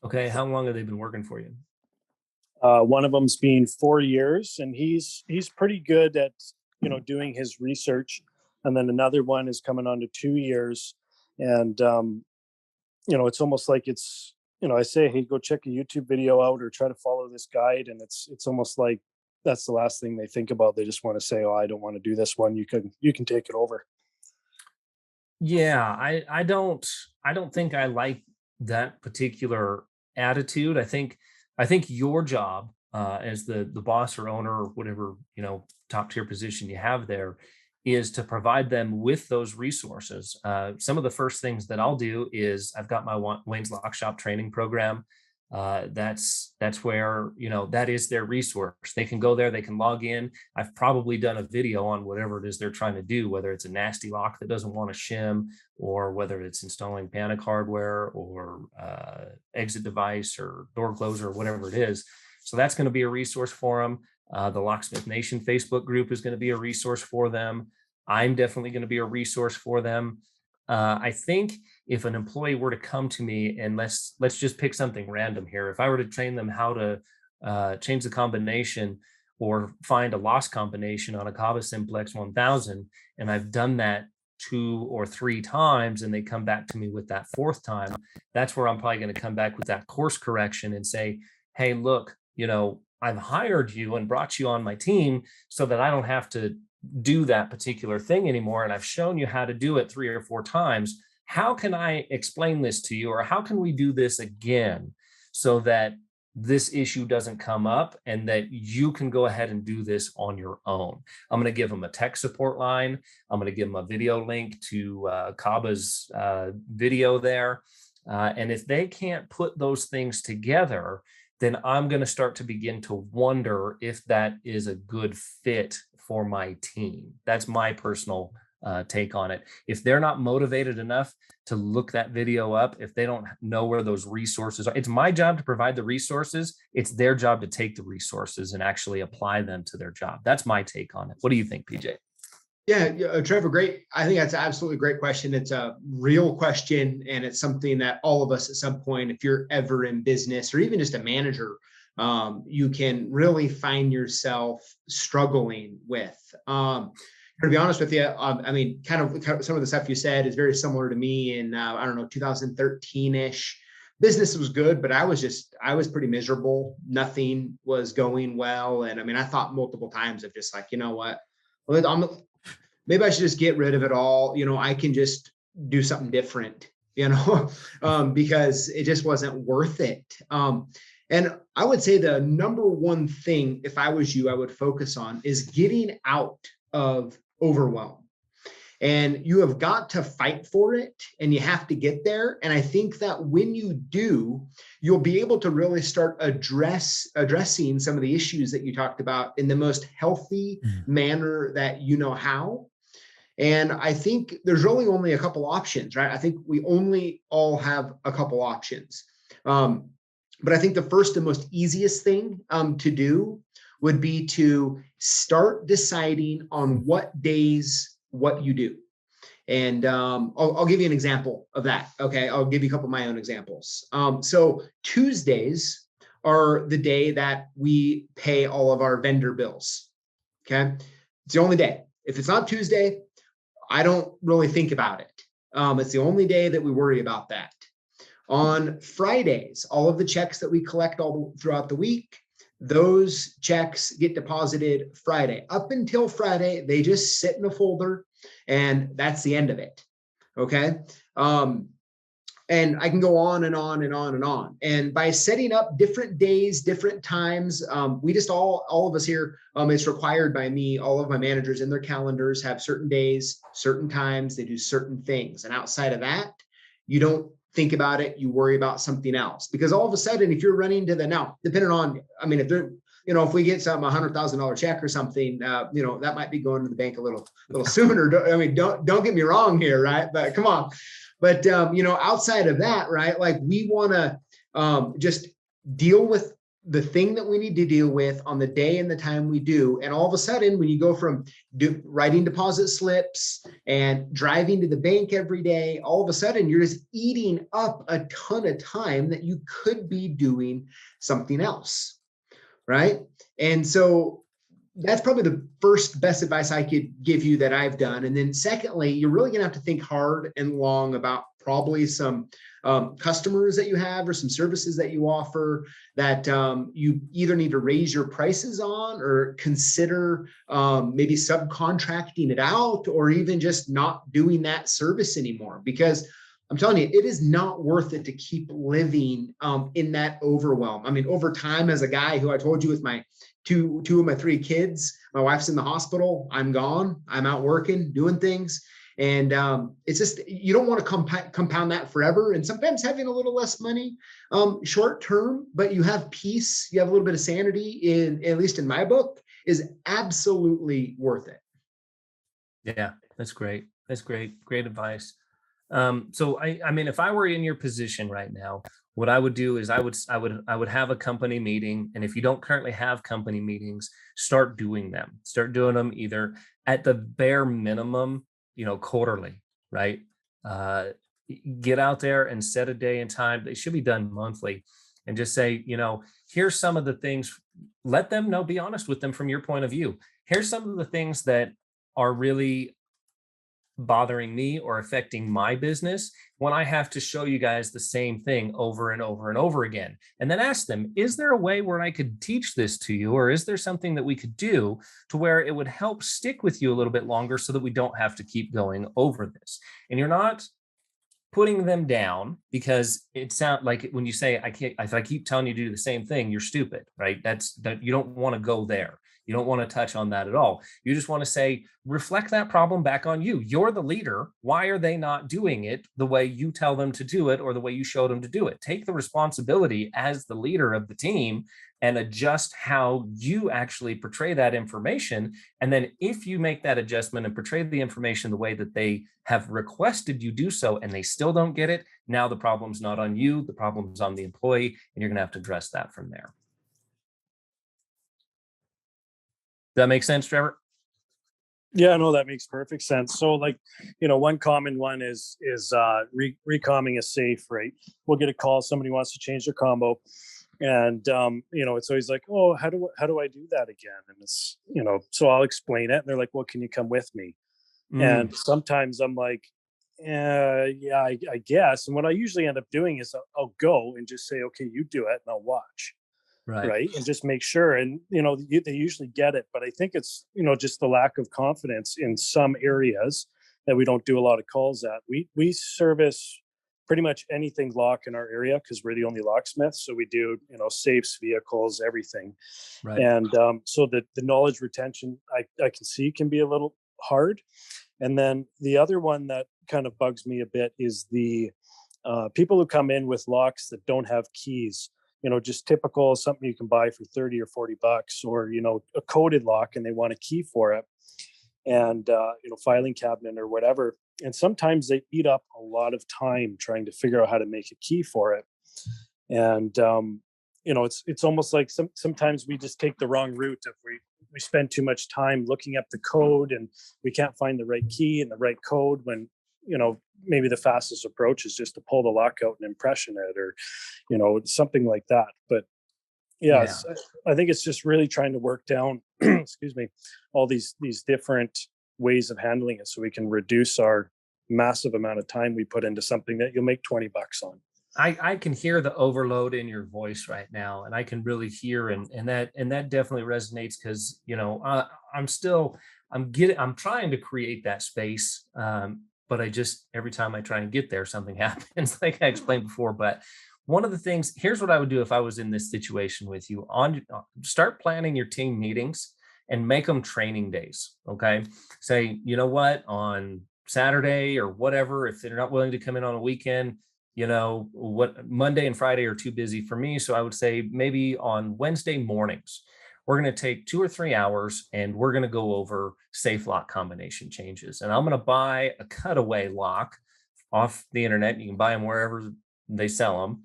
Okay. How long have they been working for you? One of them's been 4 years, and he's pretty good at, you know, doing his research. And then another one is coming on to 2 years. And, you know, it's almost like it's, you know, I say, hey, go check a YouTube video out or try to follow this guide. And it's almost like that's the last thing they think about. They just want to say, oh, I don't want to do this one. You can take it over. Yeah, I don't think I like that particular attitude. I think your job as the boss or owner or whatever, you know, top tier position you have there, is to provide them with those resources. Some of the first things that I'll do is I've got my Wayne's Lock Shop training program. That's where, that is their resource. They can go there, they can log in. I've probably done a video on whatever it is they're trying to do, whether it's a nasty lock that doesn't want to shim, or whether it's installing panic hardware or exit device or door closer or whatever it is. So that's going to be a resource for them. The Locksmith Nation Facebook group is going to be a resource for them. I'm definitely going to be a resource for them. I think if an employee were to come to me, and let's just pick something random here. If I were to train them how to change the combination or find a loss combination on a Cava Simplex 1000, and I've done that 2 or 3 times, and they come back to me with that 4th time, that's where I'm probably going to come back with that course correction and say, hey, look, I've hired you and brought you on my team so that I don't have to do that particular thing anymore. And I've shown you how to do it 3 or 4 times. How can I explain this to you? Or how can we do this again so that this issue doesn't come up and that you can go ahead and do this on your own? I'm going to give them a tech support line. I'm going to give them a video link to Cava's video there. And if they can't put those things together, then I'm going to start to begin to wonder if that is a good fit for my team. That's my personal take on it. If they're not motivated enough to look that video up, if they don't know where those resources are, it's my job to provide the resources. It's their job to take the resources and actually apply them to their job. That's my take on it. What do you think, PJ? Yeah, Trevor, great. I think that's absolutely a great question. It's a real question, and it's something that all of us at some point, if you're ever in business or even just a manager, you can really find yourself struggling with. To be honest with you, I mean, kind of some of the stuff you said is very similar to me in, 2013-ish. Business was good, but I was pretty miserable. Nothing was going well. And I mean, I thought multiple times of just like, you know what, maybe I should just get rid of it all. I can just do something different, because it just wasn't worth it. And I would say the number one thing, if I was you, I would focus on is getting out of overwhelm. And you have got to fight for it, and you have to get there. And I think that when you do, you'll be able to really start addressing some of the issues that you talked about in the most healthy manner that you know how. And I think there's really only a couple options, right? I think we only all have a couple options. But I think the first and most easiest thing to do would be to start deciding on what days what you do. And I'll give you an example of that. Okay, I'll give you a couple of my own examples. So Tuesdays are the day that we pay all of our vendor bills. Okay, it's the only day. If it's not Tuesday, I don't really think about it. It's the only day that we worry about that. On Fridays, all of the checks that we collect all throughout the week, those checks get deposited Friday. Up until Friday, they just sit in a folder, and that's the end of it. Okay. And I can go on and on and on and on. And by setting up different days, different times, we just all of us here, it's required by me, all of my managers in their calendars have certain days, certain times, they do certain things. And outside of that, you don't think about it, you worry about something else. Because all of a sudden, if you're running to now, depending on, I mean, if they're, if we get some $100,000 check or something, that might be going to the bank a little sooner. I mean, don't get me wrong here, right? But come on. But, outside of that, right, like we want to just deal with the thing that we need to deal with on the day and the time we do. And all of a sudden, when you go from writing deposit slips and driving to the bank every day, all of a sudden you're just eating up a ton of time that you could be doing something else, right? And so that's probably the first best advice I could give you that I've done. And then secondly, you're really going to have to think hard and long about probably some customers that you have or some services that you offer that you either need to raise your prices on or consider maybe subcontracting it out or even just not doing that service anymore. Because I'm telling you, it is not worth it to keep living in that overwhelm. I mean, over time, as a guy who I told you with my two of my three kids, my wife's in the hospital, I'm gone, I'm out working, doing things. And it's just, you don't want to compound that forever. And sometimes having a little less money short term, but you have peace, you have a little bit of sanity, in at least in my book, is absolutely worth it. Yeah, that's great. That's great. Great advice. So I mean, if I were in your position right now, what I would do is I would have a company meeting. And if you don't currently have company meetings, start doing them. Start doing them either at the bare minimum, quarterly, right? Get out there and set a day and time. They should be done monthly, and just say, here's some of the things. Let them know. Be honest with them from your point of view. Here's some of the things that are really bothering me or affecting my business when I have to show you guys the same thing over and over and over again. And then ask them, is there a way where I could teach this to you? Or is there something that we could do to where it would help stick with you a little bit longer so that we don't have to keep going over this? And you're not putting them down, because it sounds like when you say, I can't, if I keep telling you to do the same thing, you're stupid, right? That you don't want to go there. You don't want to touch on that at all. You just want to say, reflect that problem back on you. You're the leader. Why are they not doing it the way you tell them to do it or the way you showed them to do it? Take the responsibility as the leader of the team and adjust how you actually portray that information. And then if you make that adjustment and portray the information the way that they have requested you do so, and they still don't get it, now the problem's not on you, the problem's on the employee, and you're going to have to address that from there. Does that make sense, Trevor? Yeah, no, that makes perfect sense. So one common one is recomming a safe, right? We'll get a call, somebody wants to change their combo. And, it's always like, oh, how do I do that again? And it's, so I'll explain it. And they're like, well, can you come with me? And sometimes I'm like, yeah, I guess. And what I usually end up doing is I'll go and just say, okay, you do it and I'll watch. Right. And just make sure. And, they usually get it. But I think it's, just the lack of confidence in some areas that we don't do a lot of calls at. We service pretty much anything lock in our area because we're the only locksmith. So we do, safes, vehicles, everything. Right. And so the knowledge retention I can see can be a little hard. And then the other one that kind of bugs me a bit is the people who come in with locks that don't have keys. Just typical, something you can buy for 30 or 40 bucks, or, a coded lock and they want a key for it, and, filing cabinet or whatever. And sometimes they eat up a lot of time trying to figure out how to make a key for it. And, it's almost like sometimes we just take the wrong route. If we spend too much time looking up the code and we can't find the right key and the right code, when, maybe the fastest approach is just to pull the lock out and impression it, or, something like that. But yes, I think it's just really trying to work down, excuse me, all these different ways of handling it so we can reduce our massive amount of time we put into something that you'll make 20 bucks on. I can hear the overload in your voice right now, and I can really hear, and that definitely resonates, because, I'm trying to create that space. But every time I try and get there, something happens, like I explained before. But one of the things, here's what I would do if I was in this situation with you. Start planning your team meetings and make them training days. Okay. Say, you know what, on Saturday or whatever, if they're not willing to come in on a weekend, Monday and Friday are too busy for me. So I would say maybe on Wednesday mornings, we're going to take 2 or 3 hours and we're going to go over safe lock combination changes. And I'm going to buy a cutaway lock off the internet. You can buy them wherever they sell them.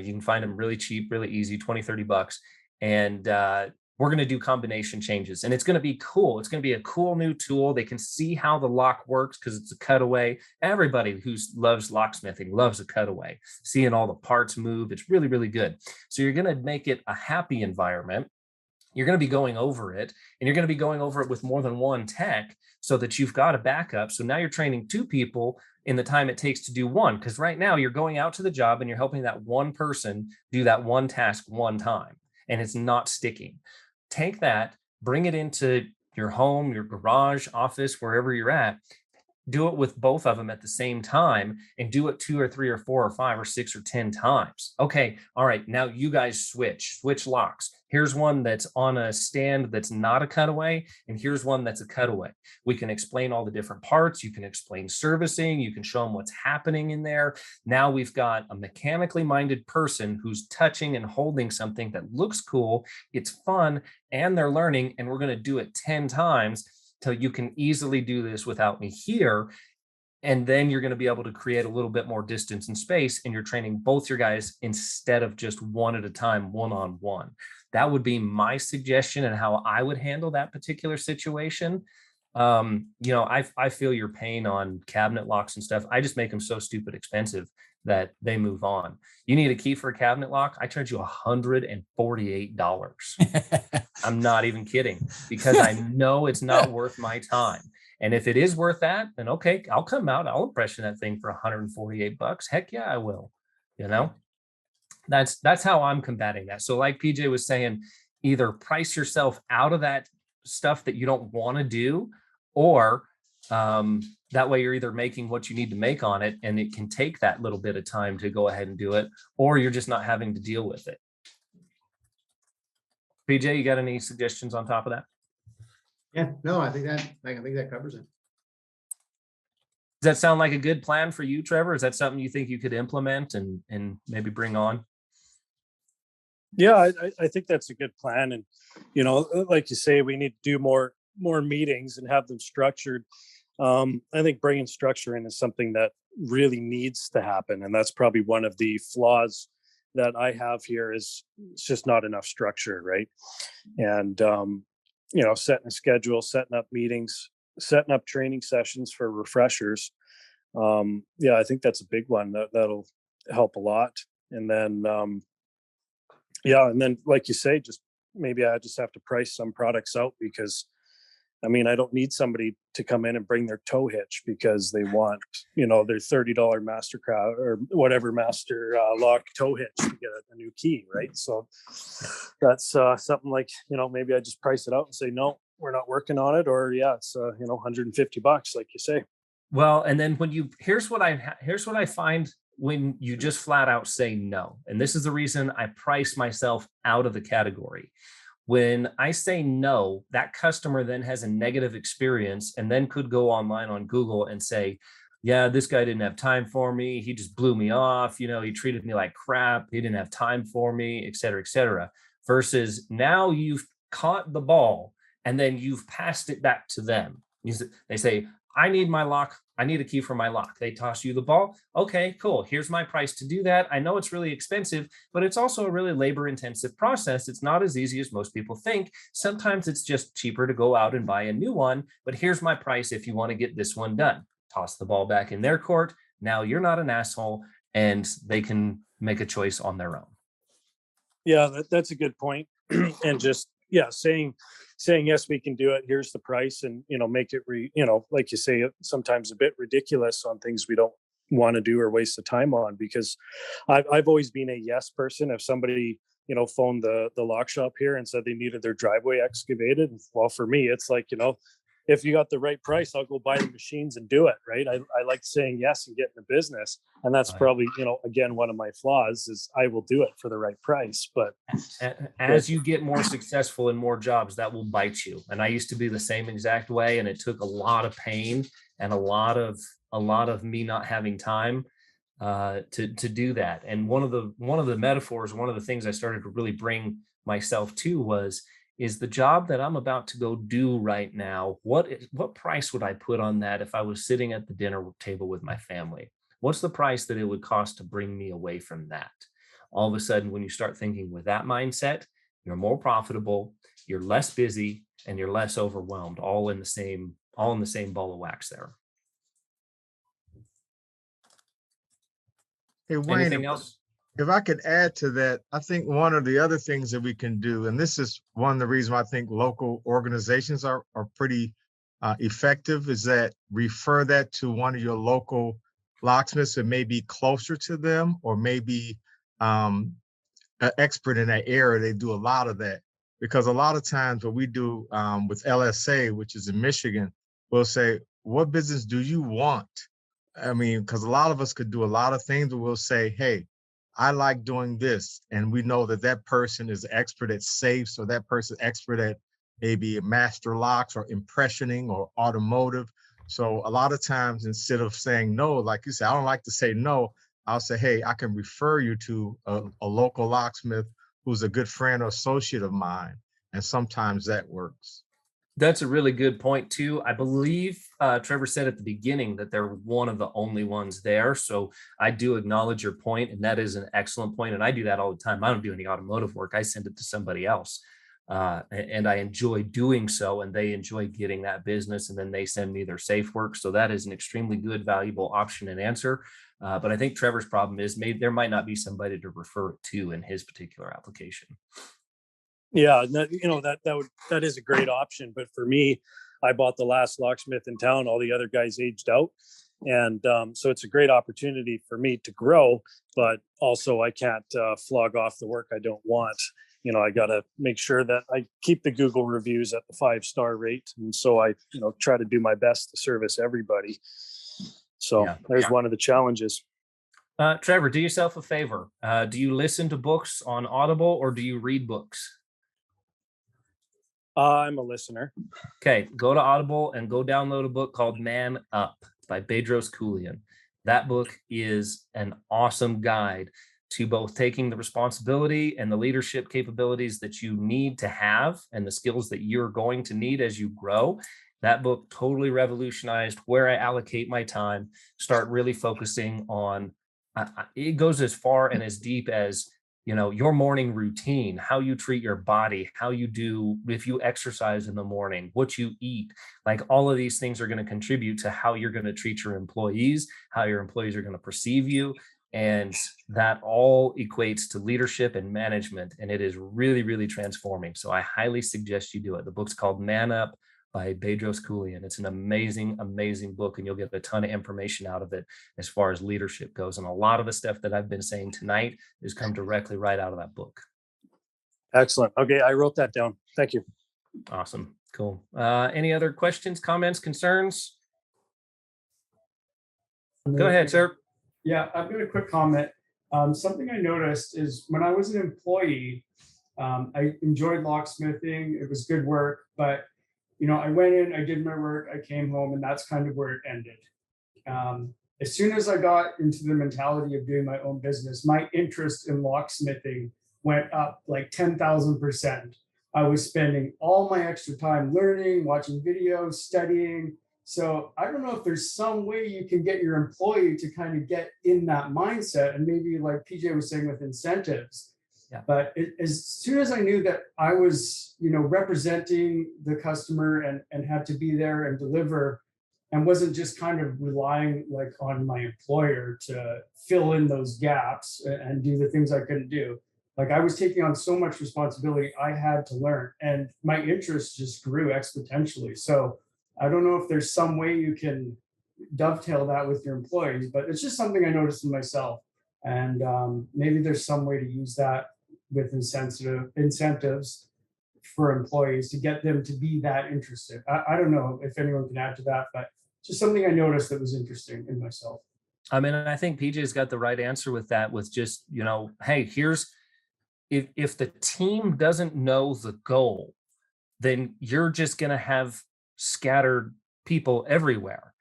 You can find them really cheap, really easy, 20, 30 bucks. And we're going to do combination changes. And it's going to be cool. It's going to be a cool new tool. They can see how the lock works because it's a cutaway. Everybody who loves locksmithing loves a cutaway. Seeing all the parts move, it's really, really good. So you're going to make it a happy environment. You're going to be going over it, and you're going to be going over it with more than one tech so that you've got a backup. So now you're training 2 people in the time it takes to do one, because right now you're going out to the job and you're helping that one person do that one task one time, and it's not sticking. Take that, bring it into your home, your garage, office, wherever you're at. do it with both of them at the same time and do it 2 or 3 or 4 or 5 or 6 or 10 times. Okay, all right, now you guys switch locks. Here's one that's on a stand that's not a cutaway, and here's one that's a cutaway. We can explain all the different parts. You can explain servicing. You can show them what's happening in there. Now we've got a mechanically minded person who's touching and holding something that looks cool. It's fun, and they're learning, and we're going to do it 10 times till you can easily do this without me here. And then you're going to be able to create a little bit more distance and space, and you're training both your guys instead of just one at a time, one-on-one. That would be my suggestion and how I would handle that particular situation. I feel your pain on cabinet locks and stuff. I just make them so stupid expensive that they move on. You need a key for a cabinet lock, I charge you $148. I'm not even kidding, because I know it's not worth my time. And if it is worth that, then okay, I'll come out, I'll impression that thing for $148. Heck yeah, I will. That's how I'm combating that. So like PJ was saying, either price yourself out of that stuff that you don't want to do, or that way you're either making what you need to make on it, and it can take that little bit of time to go ahead and do it, or you're just not having to deal with it. PJ, you got any suggestions on top of that? Yeah, no, I think that covers it. Does that sound like a good plan for you, Trevor? Is that something you think you could implement and maybe bring on? Yeah, I think that's a good plan. And, like you say, we need to do more meetings and have them structured. I think bringing structure in is something that really needs to happen. And that's probably one of the flaws that I have here, is it's just not enough structure, right? And, setting a schedule, setting up meetings, setting up training sessions for refreshers. I think that's a big one that'll help a lot. And then, and then like you say, just maybe I just have to price some products out, because I don't need somebody to come in and bring their tow hitch because they want, their $30 Mastercraft or whatever master lock tow hitch to get a new key, right? So that's something like, maybe I just price it out and say, no, we're not working on it, or it's $150, like you say. Well, and then here's what I find when you just flat out say no, and this is the reason I price myself out of the category. When I say no, that customer then has a negative experience, and then could go online on Google and say, yeah, this guy didn't have time for me. He just blew me off. He treated me like crap. He didn't have time for me, et cetera, et cetera. Versus now you've caught the ball and then you've passed it back to them. They say, I need my lock. I need a key for my lock. They toss you the ball. Okay, cool. Here's my price to do that. I know it's really expensive, but it's also a really labor-intensive process. It's not as easy as most people think. Sometimes it's just cheaper to go out and buy a new one, but here's my price if you want to get this one done. Toss the ball back in their court. Now you're not an asshole, and they can make a choice on their own. Yeah, that's a good point. And just, saying yes, we can do it, here's the price, and make it like you say, sometimes a bit ridiculous on things we don't want to do or waste the time on, because I've always been a yes person. If somebody phoned the lock shop here and said they needed their driveway excavated, well, for me it's like, if you got the right price, I'll go buy the machines and do it, right? I like saying yes and getting the business. And that's probably, again, one of my flaws is I will do it for the right price. But as you get more successful in more jobs, that will bite you. And I used to be the same exact way. And it took a lot of pain and a lot of me not having time to do that. And one of the metaphors, one of the things I started to really bring myself to is the job that I'm about to go do right now, what price would I put on that if I was sitting at the dinner table with my family? What's the price that it would cost to bring me away from that? All of a sudden, when you start thinking with that mindset, you're more profitable, you're less busy, and you're less overwhelmed, all in the same ball of wax there. Hey, Wayne, anything else? If I could add to that, I think one of the other things that we can do, and this is one of the reasons why I think local organizations are pretty effective, is that refer that to one of your local locksmiths that may be closer to them, or maybe an expert in that area. They do a lot of that, because a lot of times what we do with LSA, which is in Michigan, we'll say, what business do you want? I mean, because a lot of us could do a lot of things, but we'll say, hey, I like doing this. And we know that that person is expert at safes, or that person is expert at maybe master locks or impressioning or automotive. So a lot of times, instead of saying no, like you said, I don't like to say no. I'll say, hey, I can refer you to a local locksmith who's a good friend or associate of mine. And sometimes that works. That's a really good point too. I believe Trevor said at the beginning that they're one of the only ones there. So I do acknowledge your point, and that is an excellent point. And I do that all the time. I don't do any automotive work. I send it to somebody else. And I enjoy doing so, and they enjoy getting that business, and then they send me their safe work. So that is an extremely good, valuable option and answer. But I think Trevor's problem is maybe there might not be somebody to refer it to in his particular application. Yeah, that is a great option. But for me, I bought the last locksmith in town. All the other guys aged out, and so it's a great opportunity for me to grow. But also, I can't flog off the work I don't want. I got to make sure that I keep the Google reviews at the 5-star rate, and so I try to do my best to service everybody. So there's one of the challenges. Trevor, do yourself a favor. Do you listen to books on Audible, or do you read books? I'm a listener. Okay, go to Audible and go download a book called Man Up by Bedros Keuilian. That book is an awesome guide to both taking the responsibility and the leadership capabilities that you need to have and the skills that you're going to need as you grow. That book totally revolutionized where I allocate my time, start really focusing on, it goes as far and as deep as your morning routine, how you treat your body, how you do, if you exercise in the morning, what you eat, like all of these things are going to contribute to how you're going to treat your employees, how your employees are going to perceive you. And that all equates to leadership and management. And it is really, really transforming. So I highly suggest you do it. The book's called Man Up by Bedros Keuilian. It's an amazing, amazing book, and you'll get a ton of information out of it as far as leadership goes. And a lot of the stuff that I've been saying tonight has come directly right out of that book. Excellent. Okay, I wrote that down. Thank you. Awesome. Cool. Any other questions, comments, concerns? Go ahead, sir. Yeah, I've got a quick comment. Something I noticed is when I was an employee, I enjoyed locksmithing. It was good work, but I went in, I did my work, I came home, and that's kind of where it ended. As soon as I got into the mentality of doing my own business, my interest in locksmithing went up like 10,000%. I was spending all my extra time learning, watching videos, studying. So I don't know if there's some way you can get your employee to kind of get in that mindset, and maybe like PJ was saying with incentives. Yeah. But as soon as I knew that I was, representing the customer and had to be there and deliver, and wasn't just kind of relying like on my employer to fill in those gaps and do the things I couldn't do. Like I was taking on so much responsibility, I had to learn, and my interest just grew exponentially. So I don't know if there's some way you can dovetail that with your employees, but it's just something I noticed in myself. And maybe there's some way to use that with incentives for employees to get them to be that interested. I don't know if anyone can add to that, but just something I noticed that was interesting in myself. I mean, I think PJ's got the right answer with that, with just, hey, here's, if the team doesn't know the goal, then you're just going to have scattered people everywhere.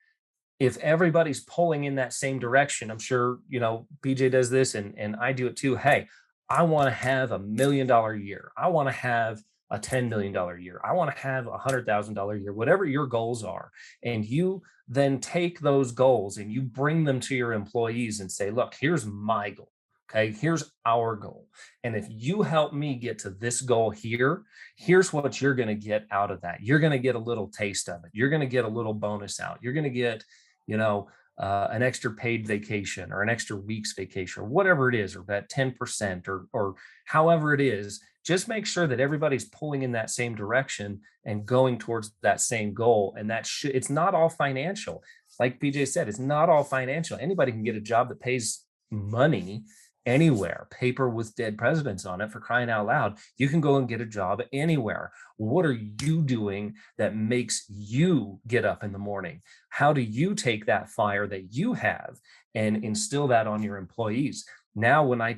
If everybody's pulling in that same direction, I'm sure, PJ does this and I do it too. Hey, I want to have $1 million a year. I want to have a $10 million year. I want to have $100,000 year, whatever your goals are. And you then take those goals and you bring them to your employees and say, look, here's my goal. Okay, here's our goal. And if you help me get to this goal here, here's what you're going to get out of that. You're going to get a little taste of it. You're going to get a little bonus out. You're going to get, an extra paid vacation or an extra week's vacation or whatever it is, or that 10% or however it is. Just make sure that everybody's pulling in that same direction and going towards that same goal. And it's not all financial. Like PJ said, it's not all financial. Anybody can get a job that pays money anywhere, paper with dead presidents on it, for crying out loud. You can go and get a job anywhere. What are you doing that makes you get up in the morning? How do you take that fire that you have and instill that on your employees? Now, when I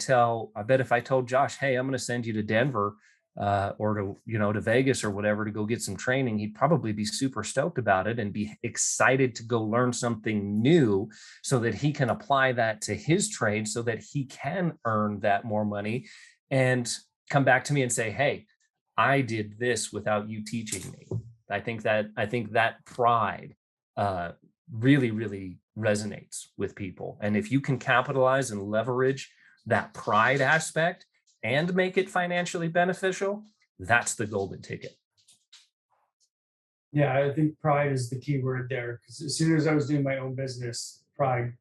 bet if I told Josh, hey, I'm going to send you to Denver or to Vegas or whatever to go get some training, he'd probably be super stoked about it and be excited to go learn something new so that he can apply that to his trade so that he can earn that more money and come back to me and say, hey, I did this without you teaching me. I think that pride really, really resonates with people. And if you can capitalize and leverage that pride aspect and make it financially beneficial, that's the golden ticket. Yeah, I think pride is the key word there, because as soon as I was doing my own business, pride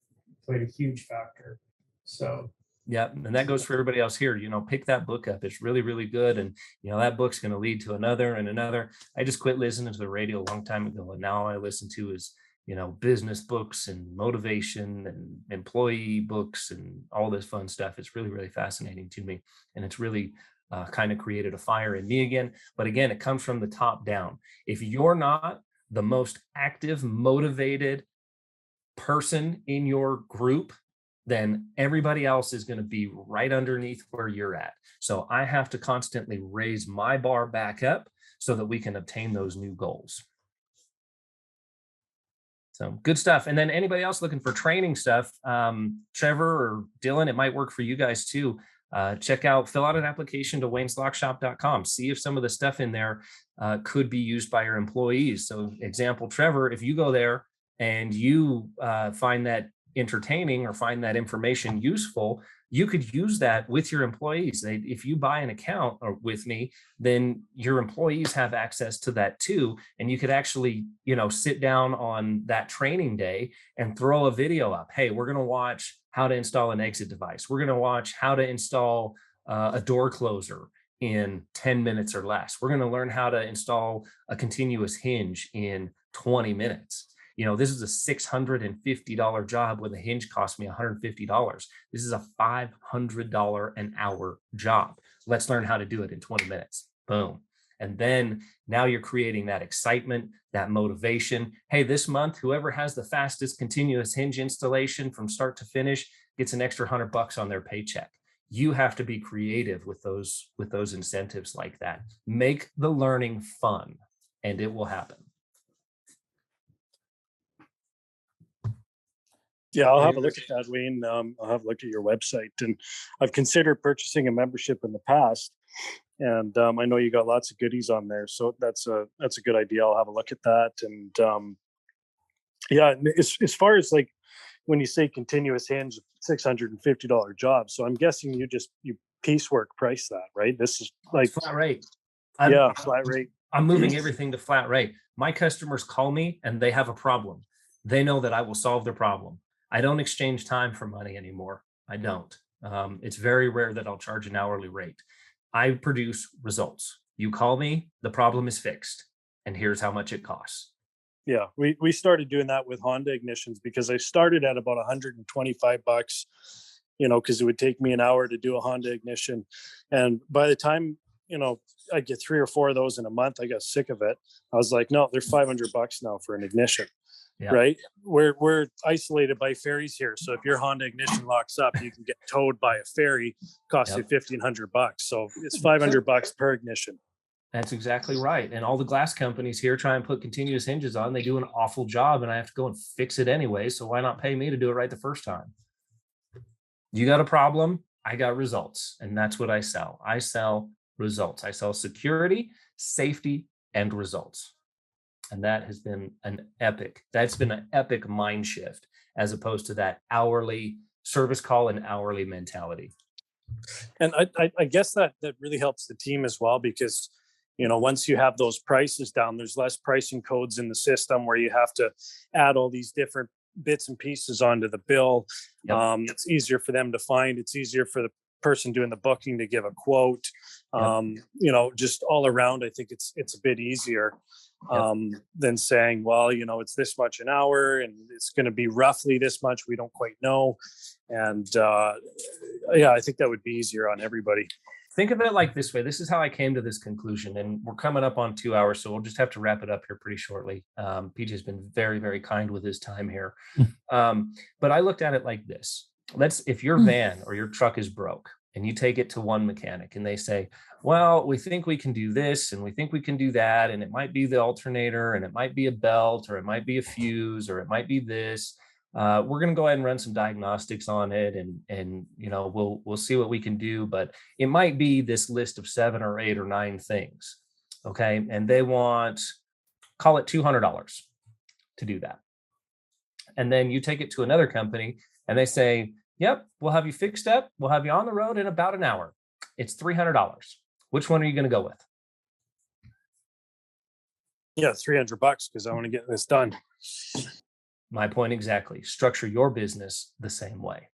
played a huge factor. So yeah, and that goes for everybody else here. Pick that book up. It's really, really good. And, that book's going to lead to another and another. I just quit listening to the radio a long time ago. And now all I listen to is, business books and motivation and employee books and all this fun stuff. It's really, really fascinating to me. And it's really kind of created a fire in me again. But again, it comes from the top down. If you're not the most active, motivated person in your group, then everybody else is going to be right underneath where you're at. So I have to constantly raise my bar back up so that we can obtain those new goals. So good stuff. And then anybody else looking for training stuff, Trevor or Dylan, it might work for you guys too. Fill out an application to wayneslockshop.com. See if some of the stuff in there could be used by your employees. So example, Trevor, if you go there and you find that entertaining or find that information useful, you could use that with your employees. If you buy an account with me, then your employees have access to that too. And you could actually, sit down on that training day and throw a video up. Hey, we're going to watch how to install an exit device. We're going to watch how to install a door closer in 10 minutes or less. We're going to learn how to install a continuous hinge in 20 minutes. This is a $650 job when the hinge cost me $150. This is a $500 an hour job. Let's learn how to do it in 20 minutes. Boom. And then now you're creating that excitement, that motivation. Hey, this month, whoever has the fastest continuous hinge installation from start to finish gets an extra $100 on their paycheck. You have to be creative with those incentives like that. Make the learning fun, and it will happen. Yeah, I'll have a look at that, Wayne. I'll have a look at your website, and I've considered purchasing a membership in the past, and I know you got lots of goodies on there, so that's a good idea. I'll have a look at that, and yeah, as far as like when you say continuous hinge, $650 job, so I'm guessing you piecework price that, right? This is like flat rate. Flat rate. I'm moving everything to flat rate. My customers call me and they have a problem. They know that I will solve their problem. I don't exchange time for money anymore. I don't. It's very rare that I'll charge an hourly rate. I produce results. You call me, the problem is fixed, and here's how much it costs. Yeah, we started doing that with Honda ignitions because I started at about $125, because it would take me an hour to do a Honda ignition. And by the time, I get 3 or 4 of those in a month, I got sick of it. I was like, no, they're $500 now for an ignition. Yeah. Right. We're isolated by ferries here. So if your Honda ignition locks up, you can get towed by a ferry, costs you $1,500. So it's $500 per ignition. That's exactly right. And all the glass companies here try and put continuous hinges on. They do an awful job and I have to go and fix it anyway. So why not pay me to do it right the first time? You got a problem, I got results. And that's what I sell. I sell results. I sell security, safety, and results. And that has been that's been an epic mind shift as opposed to that hourly service call and hourly mentality. And I guess that really helps the team as well, because, once you have those prices down, there's less pricing codes in the system where you have to add all these different bits and pieces onto the bill. Yep. It's easier for them to find. It's easier for the person doing the booking to give a quote. Yep. Just all around, I think it's a bit easier. Than saying, well, it's this much an hour and it's going to be roughly this much. We don't quite know. And yeah, I think that would be easier on everybody. Think of it like this way. This is how I came to this conclusion, and we're coming up on 2 hours, so we'll just have to wrap it up here pretty shortly. PJ's been very, very kind with his time here. But I looked at it like this. If your van or your truck is broke and you take it to one mechanic and they say, well, we think we can do this and we think we can do that, and it might be the alternator and it might be a belt or it might be a fuse or it might be this. We're going to go ahead and run some diagnostics on it, and we'll see what we can do, but it might be this list of 7 or 8 or 9 things. Okay. And they want, call it $200 to do that. And then you take it to another company and they say, yep, we'll have you fixed up. We'll have you on the road in about an hour. It's $300. Which one are you going to go with? Yeah, $300 because I want to get this done. My point exactly. Structure your business the same way.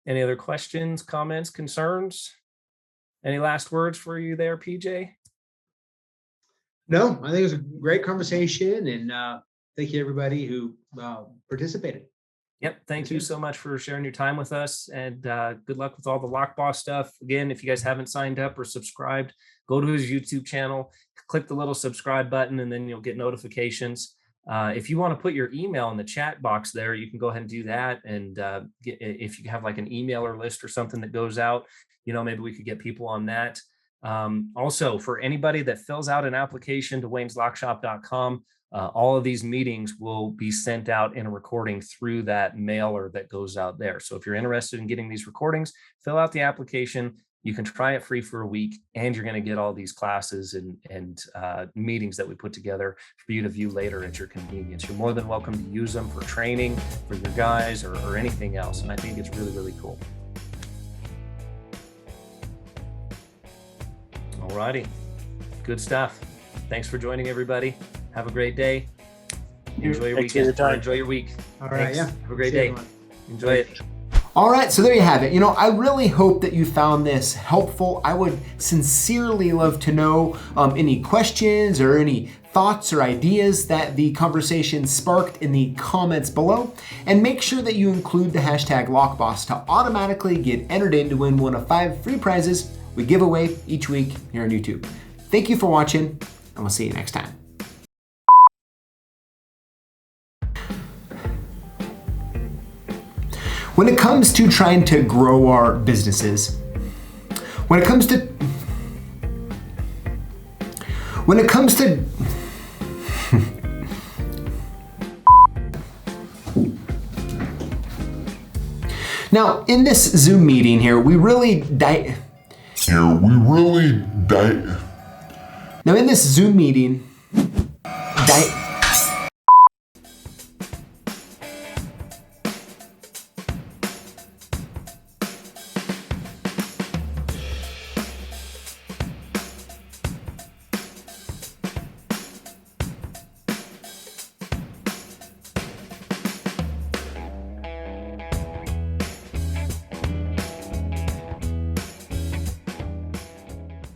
Any other questions, comments, concerns? Any last words for you there, PJ? No, I think it was a great conversation, and thank you everybody who participated. Yep. Thank you so much for sharing your time with us, and good luck with all the Lock Boss stuff. Again, if you guys haven't signed up or subscribed, go to his YouTube channel, click the little subscribe button, and then you'll get notifications. If you want to put your email in the chat box there, you can go ahead and do that. And if you have like an emailer list or something that goes out, maybe we could get people on that. Also, for anybody that fills out an application to wayneslockshop.com, all of these meetings will be sent out in a recording through that mailer that goes out there. So if you're interested in getting these recordings, fill out the application. You can try it free for a week, and you're going to get all these classes and meetings that we put together for you to view later at your convenience. You're more than welcome to use them for training for your guys or anything else. And I think it's really, really cool. All righty. Good stuff. Thanks for joining, everybody. Have a great day. Enjoy your weekend. Enjoy your week. All right. Thanks. Yeah. Have a great day. Enjoy it. All right, so there you have it. I really hope that you found this helpful. I would sincerely love to know any questions or any thoughts or ideas that the conversation sparked in the comments below. And make sure that you include the hashtag LockBoss to automatically get entered in to win one of 5 free prizes we give away each week here on YouTube. Thank you for watching, and we'll see you next time. When it comes to trying to grow our businesses, when it comes to now in this Zoom meeting here, Now in this Zoom meeting,